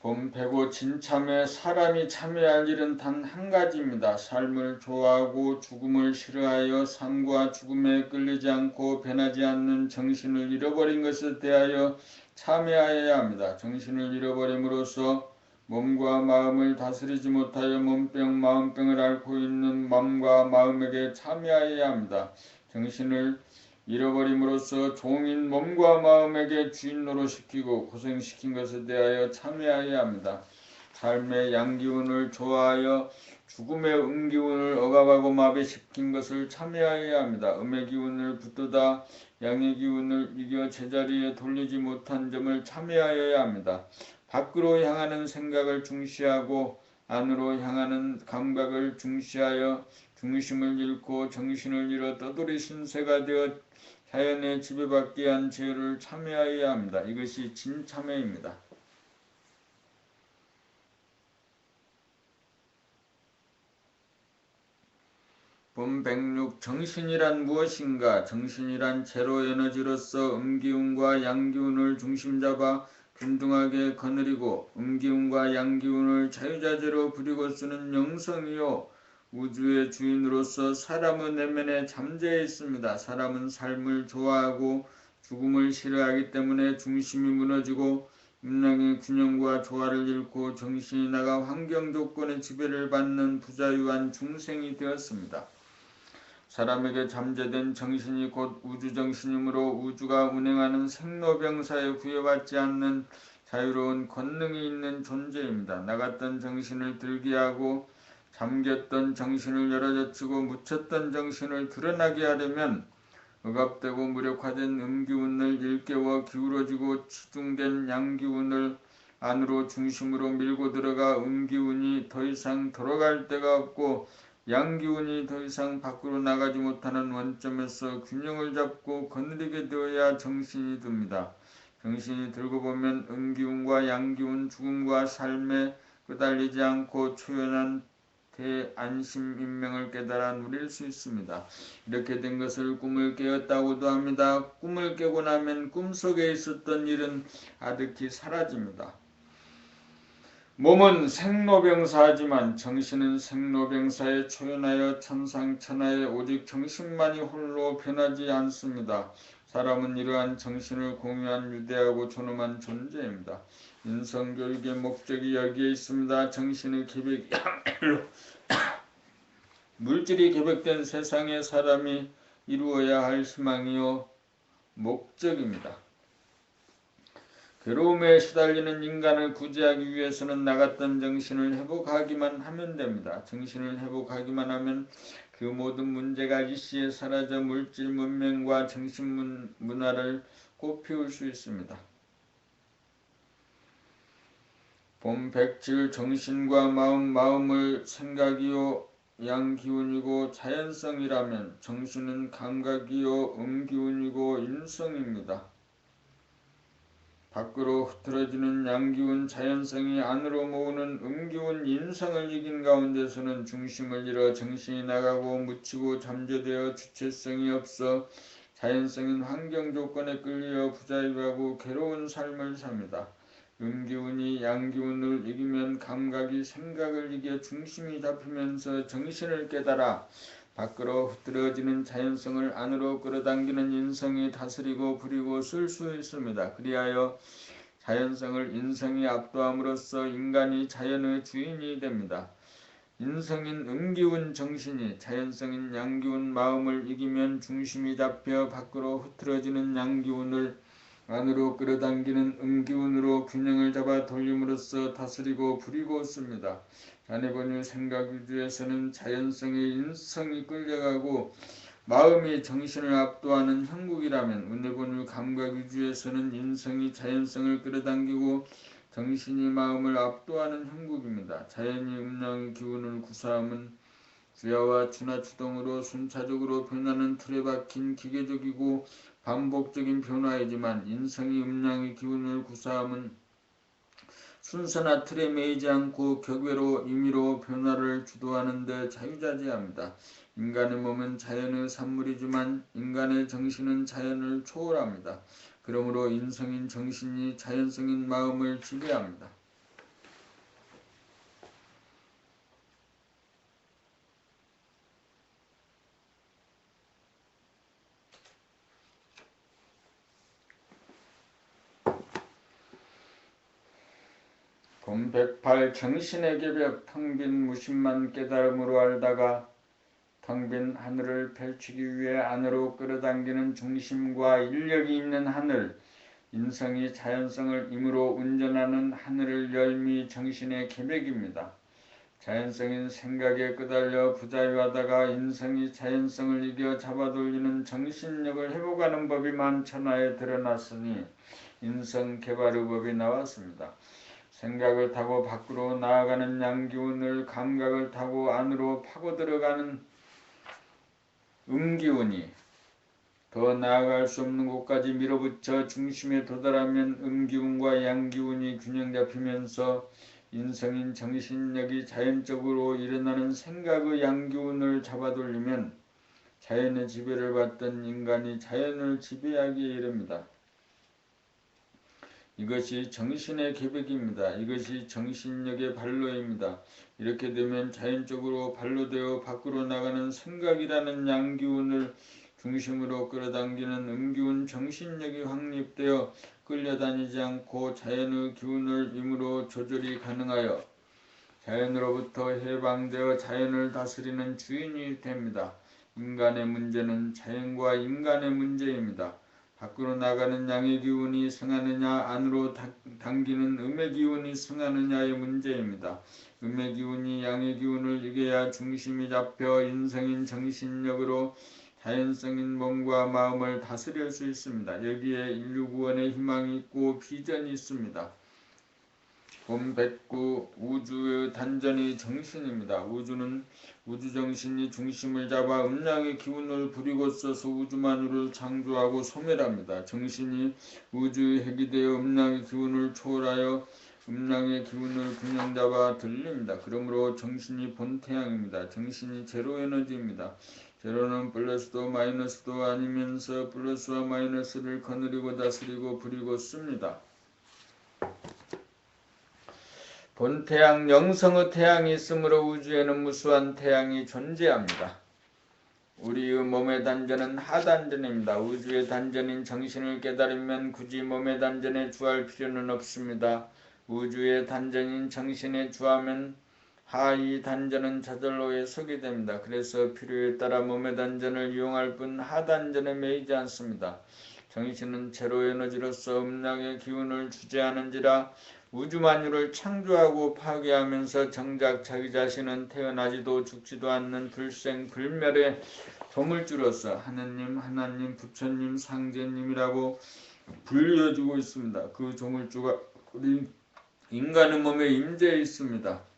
본 105 진참에 사람이 참여할 일은 단 한 가지입니다. 삶을 좋아하고 죽음을 싫어하여 삶과 죽음에 끌리지 않고 변하지 않는 정신을 잃어버린 것에 대하여 참여하여야 합니다. 정신을 잃어버림으로써 몸과 마음을 다스리지 못하여 몸병, 마음병을 앓고 있는 마음과 마음에게 참여하여야 합니다. 정신을 잃어버림으로써 종인 몸과 마음에게 주인 노릇시키고 고생시킨 것에 대하여 참여해야 합니다. 삶의 양기운을 좋아하여 죽음의 음기운을 억압하고 마비시킨 것을 참여해야 합니다. 음의 기운을 붙들다 양의 기운을 이겨 제자리에 돌리지 못한 점을 참여하여야 합니다. 밖으로 향하는 생각을 중시하고 안으로 향하는 감각을 중시하여 중심을 잃고 정신을 잃어 떠돌이 신세가 되어 자연의 지배받게 한 죄를 참여해야 합니다. 이것이 진참회입니다. 본 106 정신이란 무엇인가? 정신이란 제로 에너지로서 음기운과 양기운을 중심 잡아 균등하게 거느리고 음기운과 양기운을 자유자재로 부리고 쓰는 영성이요 우주의 주인으로서 사람의 내면에 잠재해 있습니다. 사람은 삶을 좋아하고 죽음을 싫어하기 때문에 중심이 무너지고 음양의 균형과 조화를 잃고 정신이 나가 환경 조건의 지배를 받는 부자유한 중생이 되었습니다. 사람에게 잠재된 정신이 곧 우주정신이므로 우주가 운행하는 생로병사에 구애받지 않는 자유로운 권능이 있는 존재입니다. 나갔던 정신을 들게 하고 잠겼던 정신을 열어젖히고 묻혔던 정신을 드러나게 하려면 억압되고 무력화된 음기운을 일깨워 기울어지고 치중된 양기운을 안으로 중심으로 밀고 들어가 음기운이 더 이상 돌아갈 데가 없고 양기운이 더 이상 밖으로 나가지 못하는 원점에서 균형을 잡고 거느리게 되어야 정신이 듭니다. 정신이 들고 보면 음기운과 양기운, 죽음과 삶에 끄달리지 않고 초연한 대안심인명을 깨달아 누릴 수 있습니다. 이렇게 된 것을 꿈을 깨었다고도 합니다. 꿈을 깨고 나면 꿈속에 있었던 일은 아득히 사라집니다. 몸은 생로병사하지만 정신은 생로병사에 초연하여 천상천하에 오직 정신만이 홀로 변하지 않습니다. 사람은 이러한 정신을 공유한 유대하고 존엄한 존재입니다. 인성교육의 목적이 여기에 있습니다. 정신의 계획이야말로 물질이 계획된 세상의 사람이 이루어야 할 희망이요 목적입니다. 괴로움에 시달리는 인간을 구제하기 위해서는 나갔던 정신을 회복하기만 하면 됩니다. 정신을 회복하기만 하면 그 모든 문제가 일시에 사라져 물질 문명과 정신 문화를 꽃피울 수 있습니다. 본 107 정신과 마음을 생각이요 양기운이고 자연성이라면 정신은 감각이요 음기운이고 인성입니다. 밖으로 흐트러지는 양기운 자연성이 안으로 모으는 음기운 인성을 이긴 가운데서는 중심을 잃어 정신이 나가고 묻히고 잠재되어 주체성이 없어 자연성인 환경 조건에 끌려 부자유하고 괴로운 삶을 삽니다. 음기운이 양기운을 이기면 감각이 생각을 이겨 중심이 잡히면서 정신을 깨달아 밖으로 흐트러지는 자연성을 안으로 끌어당기는 인성이 다스리고 부리고 쓸 수 있습니다. 그리하여 자연성을 인성이 압도함으로써 인간이 자연의 주인이 됩니다. 인성인 음기운 정신이 자연성인 양기운 마음을 이기면 중심이 잡혀 밖으로 흐트러지는 양기운을 안으로 끌어당기는 음기운으로 균형을 잡아 돌림으로써 다스리고 부리고 씁니다. 자네번유 생각위주에서는 자연성의 인성이 끌려가고 마음이 정신을 압도하는 형국이라면 은혜본유 감각위주에서는 인성이 자연성을 끌어당기고 정신이 마음을 압도하는 형국입니다. 자연이 음양의 기운을 구사함은 주야와 추나추동으로 순차적으로 변하는 틀에 박힌 기계적이고 반복적인 변화이지만 인성이 음양의 기운을 구사함은 순서나 틀에 매이지 않고 격외로 임의로 변화를 주도하는 데 자유자재합니다. 인간의 몸은 자연의 산물이지만 인간의 정신은 자연을 초월합니다. 그러므로 인성인 정신이 자연성인 마음을 지배합니다. 곰 108 정신의 개벽 텅빈 무심만 깨달음으로 알다가 텅빈 하늘을 펼치기 위해 안으로 끌어당기는 중심과 인력이 있는 하늘, 인성이 자연성을 임으로 운전하는 하늘을 열미 정신의 계백입니다. 자연성인 생각에 끄달려 부자유하다가 인성이 자연성을 이겨 잡아돌리는 정신력을 회복하는 법이 만천하에 드러났으니 인성 개발의 법이 나왔습니다. 생각을 타고 밖으로 나아가는 양기운을 감각을 타고 안으로 파고들어가는 음기운이 더 나아갈 수 없는 곳까지 밀어붙여 중심에 도달하면 음기운과 양기운이 균형 잡히면서 인성인 정신력이 자연적으로 일어나는 생각의 양기운을 잡아돌리면 자연의 지배를 받던 인간이 자연을 지배하기에 이릅니다. 이것이 정신의 계백입니다. 이것이 정신력의 발로입니다. 이렇게 되면 자연적으로 발로되어 밖으로 나가는 생각이라는 양기운을 중심으로 끌어당기는 음기운 정신력이 확립되어 끌려다니지 않고 자연의 기운을 임으로 조절이 가능하여 자연으로부터 해방되어 자연을 다스리는 주인이 됩니다. 인간의 문제는 자연과 인간의 문제입니다. 밖으로 나가는 양의 기운이 승하느냐 안으로 당기는 음의 기운이 승하느냐의 문제입니다. 음의 기운이 양의 기운을 이겨야 중심이 잡혀 인성인 정신력으로 자연성인 몸과 마음을 다스릴 수 있습니다. 여기에 인류 구원의 희망이 있고 비전이 있습니다. 곰 109 우주의 단전이 정신입니다. 우주는 우주정신이 중심을 잡아 음양의 기운을 부리고 써서 우주만유를 창조하고 소멸합니다. 정신이 우주의 핵이 되어 음양의 기운을 초월하여 음양의 기운을 균형 잡아 들립니다. 그러므로 정신이 본태양입니다. 정신이 제로에너지입니다. 제로는 플러스도 마이너스도 아니면서 플러스와 마이너스를 거느리고 다스리고 부리고 씁니다. 본태양 영성의 태양이 있으므로 우주에는 무수한 태양이 존재합니다. 우리의 몸의 단전은 하단전입니다. 우주의 단전인 정신을 깨달으면 굳이 몸의 단전에 주할 필요는 없습니다. 우주의 단전인 정신에 주하면 하이 단전은 저절로 서게 됩니다. 그래서 필요에 따라 몸의 단전을 이용할 뿐 하단전에 매이지 않습니다. 정신은 제로에너지로서 음양의 기운을 주재하는지라 우주만유를 창조하고 파괴하면서 정작 자기 자신은 태어나지도 죽지도 않는 불생불멸의 조물주로서 하나님, 부처님, 상제님이라고 불려주고 있습니다. 그 조물주가 우리 인간의 몸에 임재해 있습니다.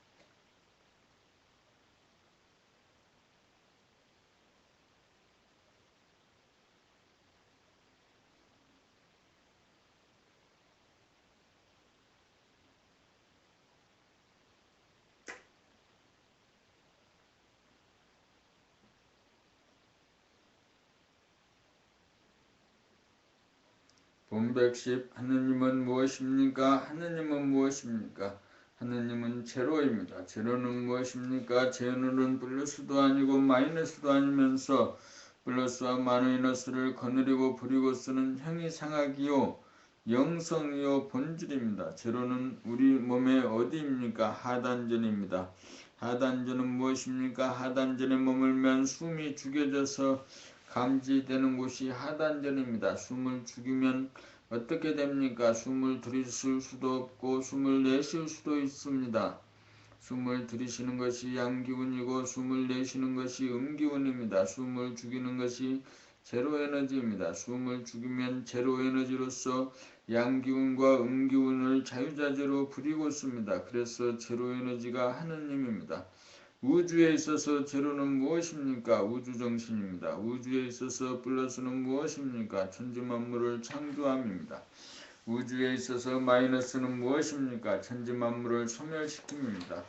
본 110 하느님은 무엇입니까? 하느님은 무엇입니까? 하느님은 제로입니다. 제로는 무엇입니까? 제로는 플러스도 아니고 마이너스도 아니면서 플러스와 마이너스를 거느리고 부리고 쓰는 형이상학이요 영성이요 본질입니다. 제로는 우리 몸의 어디입니까? 하단전입니다. 하단전은 무엇입니까? 하단전에 머물면 숨이 죽여져서 감지되는 곳이 하단전입니다. 숨을 죽이면 어떻게 됩니까? 숨을 들이쉴 수도 없고 숨을 내쉴 수도 있습니다. 숨을 들이쉬는 것이 양기운이고 숨을 내쉬는 것이 음기운입니다. 숨을 죽이는 것이 제로에너지입니다. 숨을 죽이면 제로에너지로서 양기운과 음기운을 자유자재로 부리고 씁니다. 그래서 제로에너지가 하느님입니다. 우주에 있어서 제로는 무엇입니까? 우주정신입니다. 우주에 있어서 플러스는 무엇입니까? 천지만물을 창조함입니다. 우주에 있어서 마이너스는 무엇입니까? 천지만물을 소멸시킵니다.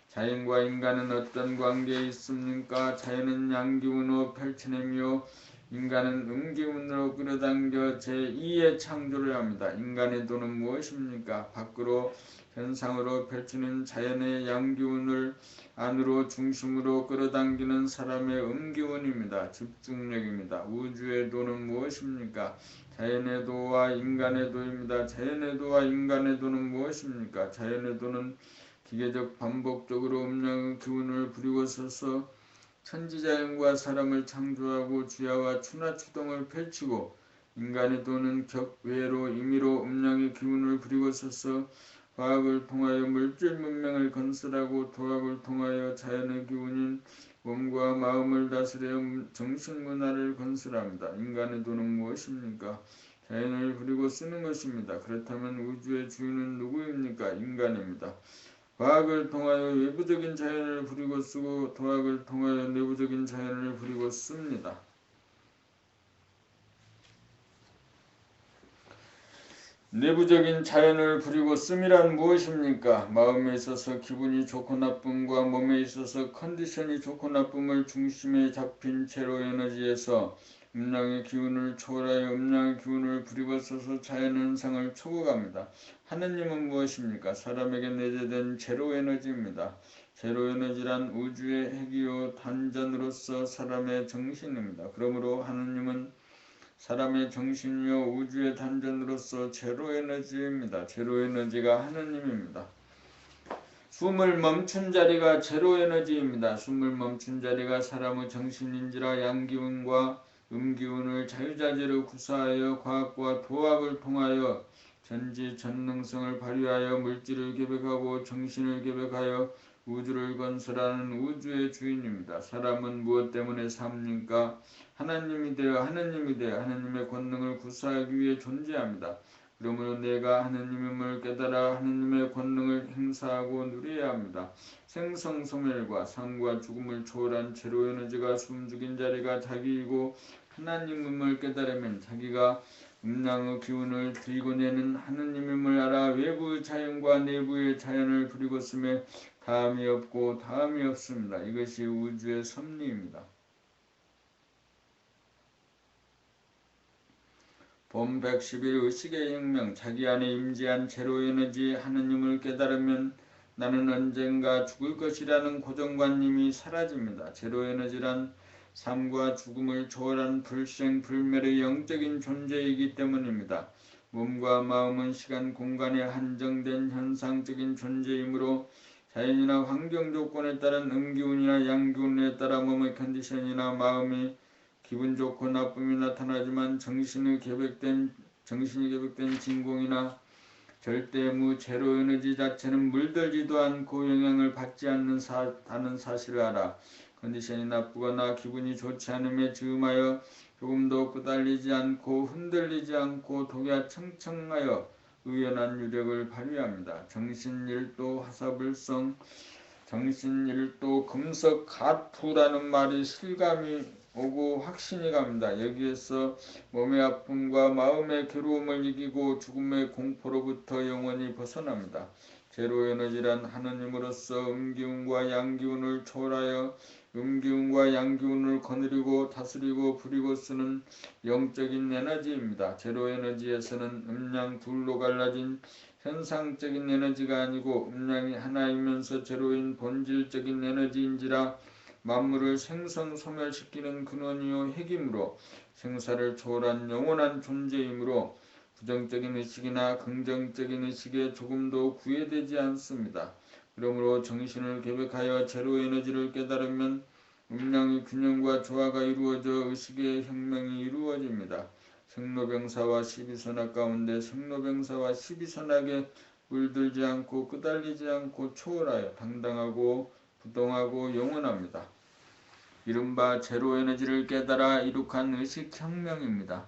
자연과 인간은 어떤 관계에 있습니까? 자연은 양기운으로 펼쳐내며 인간은 음기운으로 끌어당겨 제2의 창조를 합니다. 인간의 도는 무엇입니까? 밖으로 현상으로 펼치는 자연의 양기운을 안으로 중심으로 끌어당기는 사람의 음기운입니다. 집중력입니다. 우주의 도는 무엇입니까? 자연의 도와 인간의 도입니다. 자연의 도와 인간의 도는 무엇입니까? 자연의 도는 기계적 반복적으로 음양의 기운을 부리고 서서 천지자연과 사람을 창조하고 주야와 추나 추동을 펼치고, 인간의 도는 격외로 임의로 음양의 기운을 부리고 서서 과학을 통하여 물질 문명을 건설하고 도학을 통하여 자연의 기운인 몸과 마음을 다스려 정신문화를 건설합니다. 인간의 도는 무엇입니까? 자연을 부리고 쓰는 것입니다. 그렇다면 우주의 주인은 누구입니까? 인간입니다. 과학을 통하여 외부적인 자연을 부리고 쓰고 도학을 통하여 내부적인 자연을 부리고 씁니다. 내부적인 자연을 부리고 씀이란 무엇입니까? 마음에 있어서 기분이 좋고 나쁨과 몸에 있어서 컨디션이 좋고 나쁨을 중심에 잡힌 제로 에너지에서 음양의 기운을 초월하여 음양의 기운을 부리고 써서 자연현상을 초과합니다. 하느님은 무엇입니까? 사람에게 내재된 제로 에너지입니다. 제로 에너지란 우주의 핵이요 단전으로서 사람의 정신입니다. 그러므로 하느님은 사람의 정신이요 우주의 단전으로서 제로에너지입니다. 제로에너지가 하느님입니다. 숨을 멈춘 자리가 제로에너지입니다. 숨을 멈춘 자리가 사람의 정신인지라 양기운과 음기운을 자유자재로 구사하여 과학과 도학을 통하여 전지전능성을 발휘하여 물질을 계획하고 정신을 계획하여 우주를 건설하는 우주의 주인입니다. 사람은 무엇 때문에 삽니까? 하나님이 되어 하나님의 권능을 구사하기 위해 존재합니다. 그러므로 내가 하느님임을 깨달아 하느님의 권능을 행사하고 누려야 합니다. 생성소멸과 삶과 죽음을 초월한 제로에너지가 숨죽인 자리가 자기이고 하나님임을 깨달으면 자기가 음양의 기운을 들이고 내는 하느님임을 알아 외부의 자연과 내부의 자연을 부리고 쓰며 다음이 없고 다음이 없습니다. 이것이 우주의 섭리입니다. 봄 111 의식의 혁명. 자기 안에 임재한 제로에너지 하느님을 깨달으면 나는 언젠가 죽을 것이라는 고정관념이 사라집니다. 제로에너지란 삶과 죽음을 초월한 불생불멸의 영적인 존재이기 때문입니다. 몸과 마음은 시간 공간에 한정된 현상적인 존재이므로 자연이나 환경 조건에 따른 음기운이나 양기운에 따라 몸의 컨디션이나 마음이 기분 좋고 나쁨이 나타나지만 정신이 계획된 진공이나 절대무 제로에너지 자체는 물들지도 않고 영향을 받지 않는 사실을 알아 컨디션이 나쁘거나 기분이 좋지 않음에 즈음하여 조금도 꾸달리지 않고 흔들리지 않고 독야청청하여 의연한 유력을 발휘합니다. 정신일도 화사불성, 정신일도 금석가투라는 말이 실감이 오고 확신이 갑니다. 여기에서 몸의 아픔과 마음의 괴로움을 이기고 죽음의 공포로부터 영원히 벗어납니다. 제로에너지란 하느님으로서 음기운과 양기운을 초월하여 음기운과 양기운을 거느리고 다스리고 부리고 쓰는 영적인 에너지입니다. 제로에너지에서는 음양 둘로 갈라진 현상적인 에너지가 아니고 음양이 하나이면서 제로인 본질적인 에너지인지라 만물을 생성소멸시키는 근원이요 핵이므로 생사를 초월한 영원한 존재이므로 부정적인 의식이나 긍정적인 의식에 조금도 구애되지 않습니다. 그러므로 정신을 계획하여 제로 에너지를 깨달으면 음량의 균형과 조화가 이루어져 의식의 혁명이 이루어집니다. 생로병사와 십이선악 가운데 생로병사와 십이선악에 물들지 않고 끄달리지 않고 초월하여 당당하고 부동하고 영원합니다. 이른바 제로 에너지를 깨달아 이룩한 의식혁명입니다.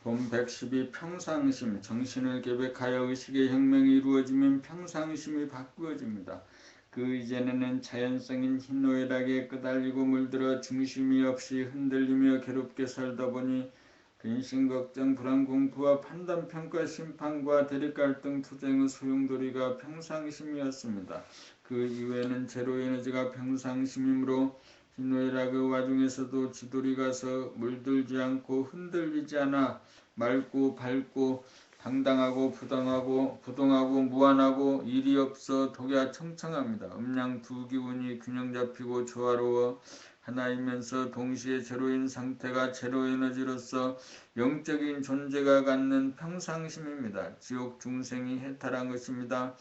본 112 평상심. 정신을 계획하여 의식의 혁명이 이루어지면 평상심이 바꾸어집니다. 그 이전에는 자연성인 희노애락에 끄달리고 물들어 중심이 없이 흔들리며 괴롭게 살다 보니 근심, 걱정, 불안, 공포와 판단, 평가, 심판과 대립갈등, 투쟁의 소용돌이가 평상심이었습니다. 그 이후에는 제로에너지가 평상심이므로 희노애락의 와중에서도 지돌이 가서 물들지 않고 흔들리지 않아 맑고 밝고 당당하고 부동하고 무한하고 일이 없어 독야청청합니다. 음양 두 기운이 균형 잡히고 조화로워 하나이면서 동시에 제로인 상태가 제로에너지로서 영적인 존재가 갖는 평상심입니다. 지옥 중생이 해탈한 것입니다.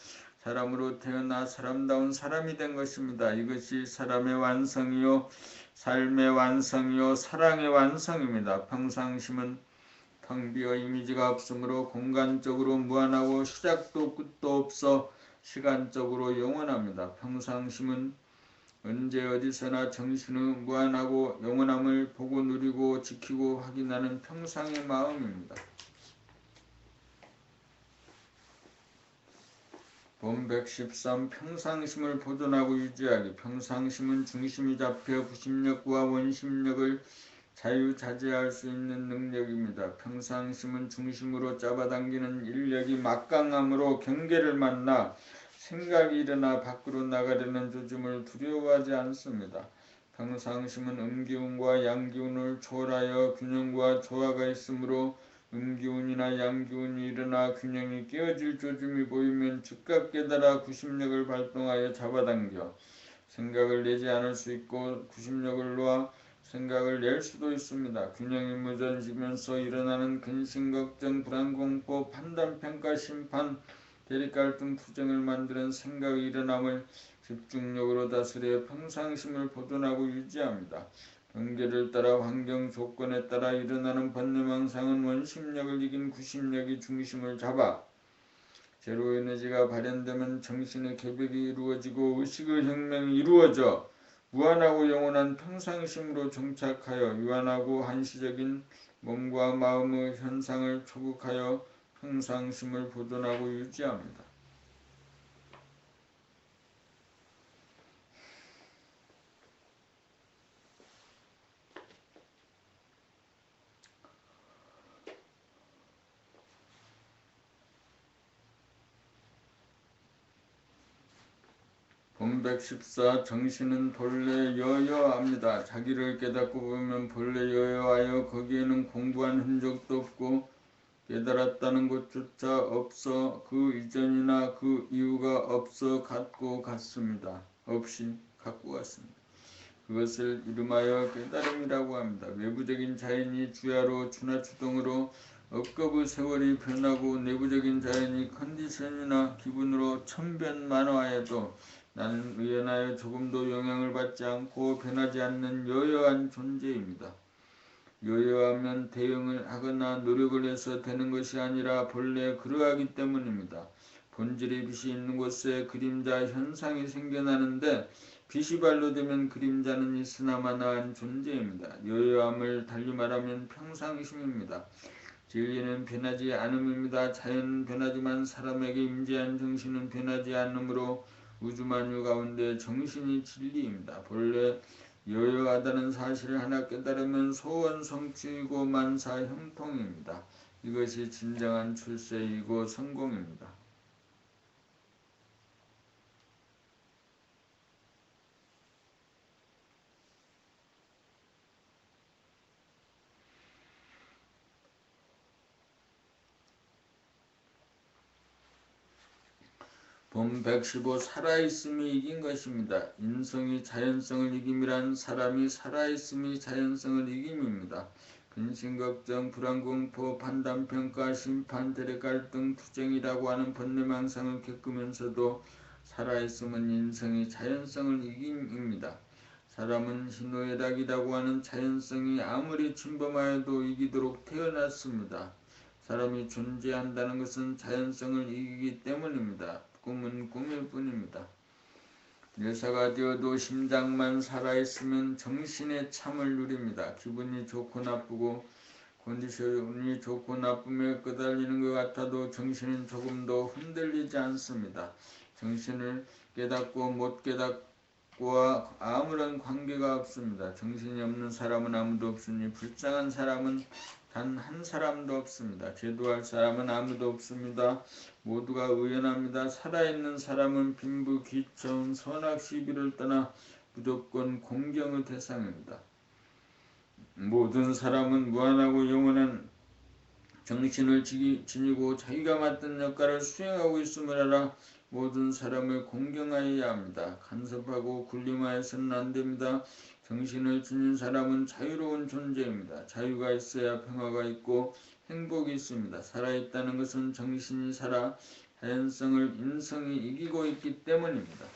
사람으로 태어나 사람다운 사람이 된 것입니다. 이것이 사람의 완성이요 삶의 완성이요 사랑의 완성입니다. 평상심은 텅 비어 이미지가 없으므로 공간적으로 무한하고 시작도 끝도 없어 시간적으로 영원합니다. 평상심은 언제 어디서나 정신의 무한하고 영원함을 보고 누리고 지키고 확인하는 평상의 마음입니다. 본 113 평상심을 보존하고 유지하기. 평상심은 중심이 잡혀 구심력과 원심력을 자유자재할 수 있는 능력입니다. 평상심은 중심으로 잡아당기는 인력이 막강함으로 경계를 만나 생각이 일어나 밖으로 나가려는 조짐을 두려워하지 않습니다. 평상심은 음기운과 양기운을 초월하여 균형과 조화가 있으므로 음기운이나 양기운이 일어나 균형이 깨어질 조짐이 보이면 즉각 깨달아 구심력을 발동하여 잡아당겨 생각을 내지 않을 수 있고 구심력을 놓아 생각을 낼 수도 있습니다. 균형이 무너지면서 일어나는 근심, 걱정, 불안, 공포, 판단, 평가, 심판, 대립갈등, 투쟁을 만드는 생각의 일어남을 집중력으로 다스려 평상심을 보존하고 유지합니다. 경계를 따라 환경 조건에 따라 일어나는 번뇌망상은 원심력을 이긴 구심력이 중심을 잡아 제로에너지가 발현되면 정신의 계획이 이루어지고 의식의 혁명이 이루어져 무한하고 영원한 평상심으로 정착하여 유한하고 한시적인 몸과 마음의 현상을 초극하여 평상심을 보존하고 유지합니다. 본 114 정신은 본래 여여합니다. 자기를 깨닫고 보면 본래 여여하여 거기에는 공부한 흔적도 없고 깨달았다는 것조차 없어 그 이전이나 그 이유가 없어 같고 같습니다. 없이 같고 같습니다. 그것을 이름하여 깨달음이라고 합니다. 외부적인 자연이 주야로 주나 주동으로 억겁의 세월이 변하고 내부적인 자연이 컨디션이나 기분으로 천변만화해도 나는 의연하여 조금도 영향을 받지 않고 변하지 않는 여여한 존재입니다. 여여하면 대응을 하거나 노력을 해서 되는 것이 아니라 본래 그러하기 때문입니다. 본질의 빛이 있는 곳에 그림자 현상이 생겨나는데 빛이 발로되면 그림자는 있으나마나한 존재입니다. 여여함을 달리 말하면 평상심입니다. 진리는 변하지 않음입니다. 자연은 변하지만 사람에게 임재한 정신은 변하지 않으므로 우주만유 가운데 정신이 진리입니다. 본래 여여하다는 사실을 하나 깨달으면 소원 성취이고 만사 형통입니다. 이것이 진정한 출세이고 성공입니다. 본 115 살아있음이 이긴 것입니다. 인성이 자연성을 이김이란 사람이 살아있음이 자연성을 이김입니다. 근심, 걱정, 불안, 공포, 판단, 평가, 심판, 대립, 갈등, 투쟁이라고 하는 번뇌망상을 겪으면서도 살아있음은 인성이 자연성을 이김입니다. 사람은 희노애락이라고 하는 자연성이 아무리 침범하여도 이기도록 태어났습니다. 사람이 존재한다는 것은 자연성을 이기기 때문입니다. 꿈은 꿈일 뿐입니다. 뇌사가 되어도 심장만 살아있으면 정신의 참을 누립니다. 기분이 좋고 나쁘고 컨디션이 좋고 나쁨에 끄달리는 것 같아도 정신은 조금도 흔들리지 않습니다. 정신을 깨닫고 못 깨닫고와 아무런 관계가 없습니다. 정신이 없는 사람은 아무도 없으니 불쌍한 사람은 단 한 사람도 없습니다. 제도할 사람은 아무도 없습니다. 모두가 의연합니다. 살아있는 사람은 빈부, 귀천, 선악, 시비를 떠나 무조건 공경의 대상입니다. 모든 사람은 무한하고 영원한 정신을 지니고 자기가 맡은 역할을 수행하고 있음을 알아 모든 사람을 공경하여야 합니다. 간섭하고 군림하여서는 안됩니다. 정신을 지닌 사람은 자유로운 존재입니다. 자유가 있어야 평화가 있고 행복이 있습니다. 살아있다는 것은 정신이 살아 자연성을 인성이 이기고 있기 때문입니다.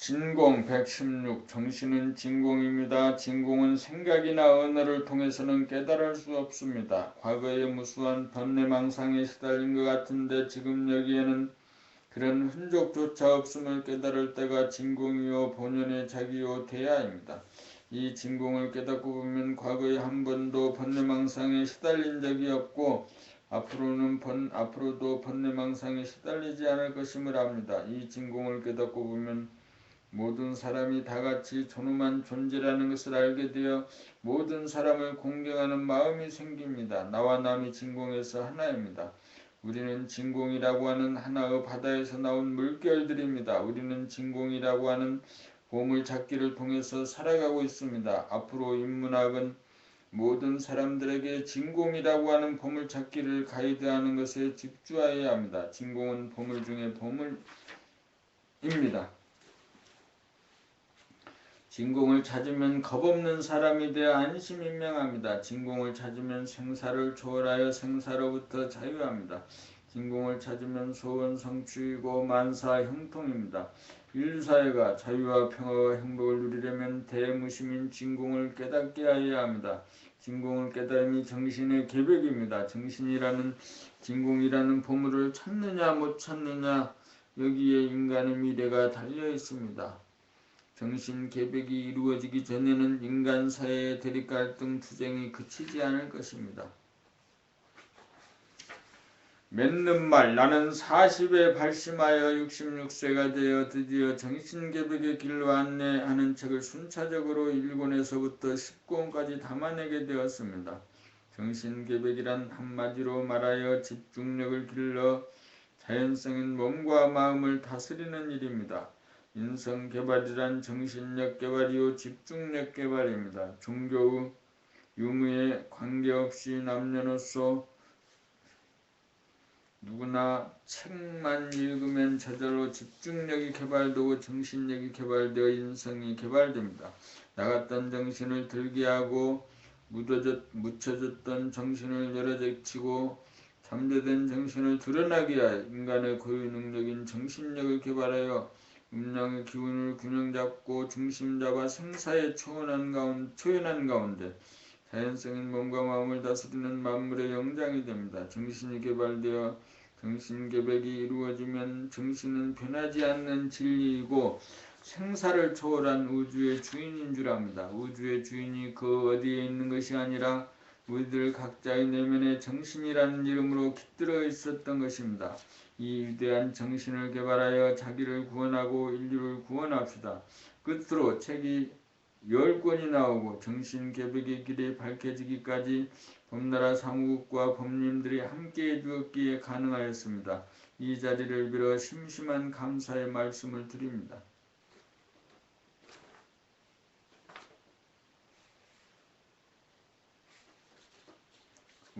진공 116 정신은 진공입니다. 진공은 생각이나 언어를 통해서는 깨달을 수 없습니다. 과거에 무수한 번뇌망상에 시달린 것 같은데 지금 여기에는 그런 흔적조차 없음을 깨달을 때가 진공이요 본연의 자기요 대야입니다. 이 진공을 깨닫고 보면 과거에 한 번도 번뇌망상에 시달린 적이 없고 앞으로도 번뇌망상에 시달리지 않을 것임을 압니다. 이 진공을 깨닫고 보면 모든 사람이 다같이 존엄한 존재라는 것을 알게 되어 모든 사람을 공경하는 마음이 생깁니다. 나와 남이 진공에서 하나입니다. 우리는 진공이라고 하는 하나의 바다에서 나온 물결들입니다. 우리는 진공이라고 하는 보물찾기를 통해서 살아가고 있습니다. 앞으로 인문학은 모든 사람들에게 진공이라고 하는 보물찾기를 가이드하는 것에 집중해야 합니다. 진공은 보물 중에 보물입니다. 진공을 찾으면 겁없는 사람이 되어 안심인명합니다. 진공을 찾으면 생사를 초월하여 생사로부터 자유합니다. 진공을 찾으면 소원 성취이고 만사 형통입니다. 인류사회가 자유와 평화와 행복을 누리려면 대무심인 진공을 깨닫게 하여야 합니다. 진공을 깨달음이 정신의 계백입니다. 진공이라는 보물을 찾느냐 못 찾느냐 여기에 인간의 미래가 달려 있습니다. 정신 계백이 이루어지기 전에는 인간 사회의 대립 갈등 투쟁이 그치지 않을 것입니다. 맺는 말 나는 40에 발심하여 66세가 되어 드디어 정신계백의 길로 안내하는 책을 순차적으로 1권에서부터 10권까지 담아내게 되었습니다. 정신계백이란 한마디로 말하여 집중력을 길러 자연성인 몸과 마음을 다스리는 일입니다. 인성개발이란 정신력 개발이요 집중력 개발입니다. 종교의 유무에 관계없이 남녀노소 누구나 책만 읽으면 저절로 집중력이 개발되고 정신력이 개발되어 인성이 개발됩니다. 나갔던 정신을 들게 하고 묻혀졌던 정신을 열어제치고 잠재된 정신을 드러나게 하여 인간의 고유 능력인 정신력을 개발하여 음양의 기운을 균형잡고 중심잡아 생사에 초연한 가운데 자연성인 몸과 마음을 다스리는 만물의 영장이 됩니다. 정신이 개발되어 정신계백이 이루어지면 정신은 변하지 않는 진리이고 생사를 초월한 우주의 주인인 줄 압니다. 우주의 주인이 그 어디에 있는 것이 아니라 우리들 각자의 내면에 정신이라는 이름으로 깃들어 있었던 것입니다. 이 위대한 정신을 개발하여 자기를 구원하고 인류를 구원합시다. 끝으로 책이 10권이 나오고 정신개백의 길이 밝혀지기까지 범나라 사무국과 법님들이 함께해 주었기에 가능하였습니다. 이 자리를 빌어 심심한 감사의 말씀을 드립니다.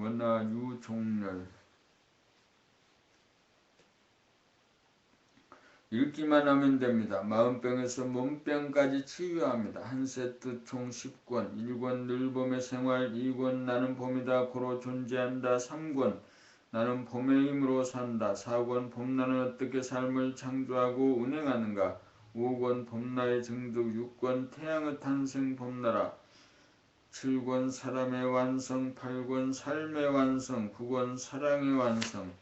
원화 유종렬. 읽기만 하면 됩니다. 마음병에서 몸병까지 치유합니다. 한 세트 총 10권. 1권 늘 봄의 생활, 2권 나는 봄이다 고로 존재한다, 3권 나는 봄의 힘으로 산다, 4권 봄나는 어떻게 삶을 창조하고 운행하는가, 5권 봄나의 증득, 6권 태양의 탄생 봄나라, 7권 사람의 완성, 8권 삶의 완성, 9권 사랑의 완성,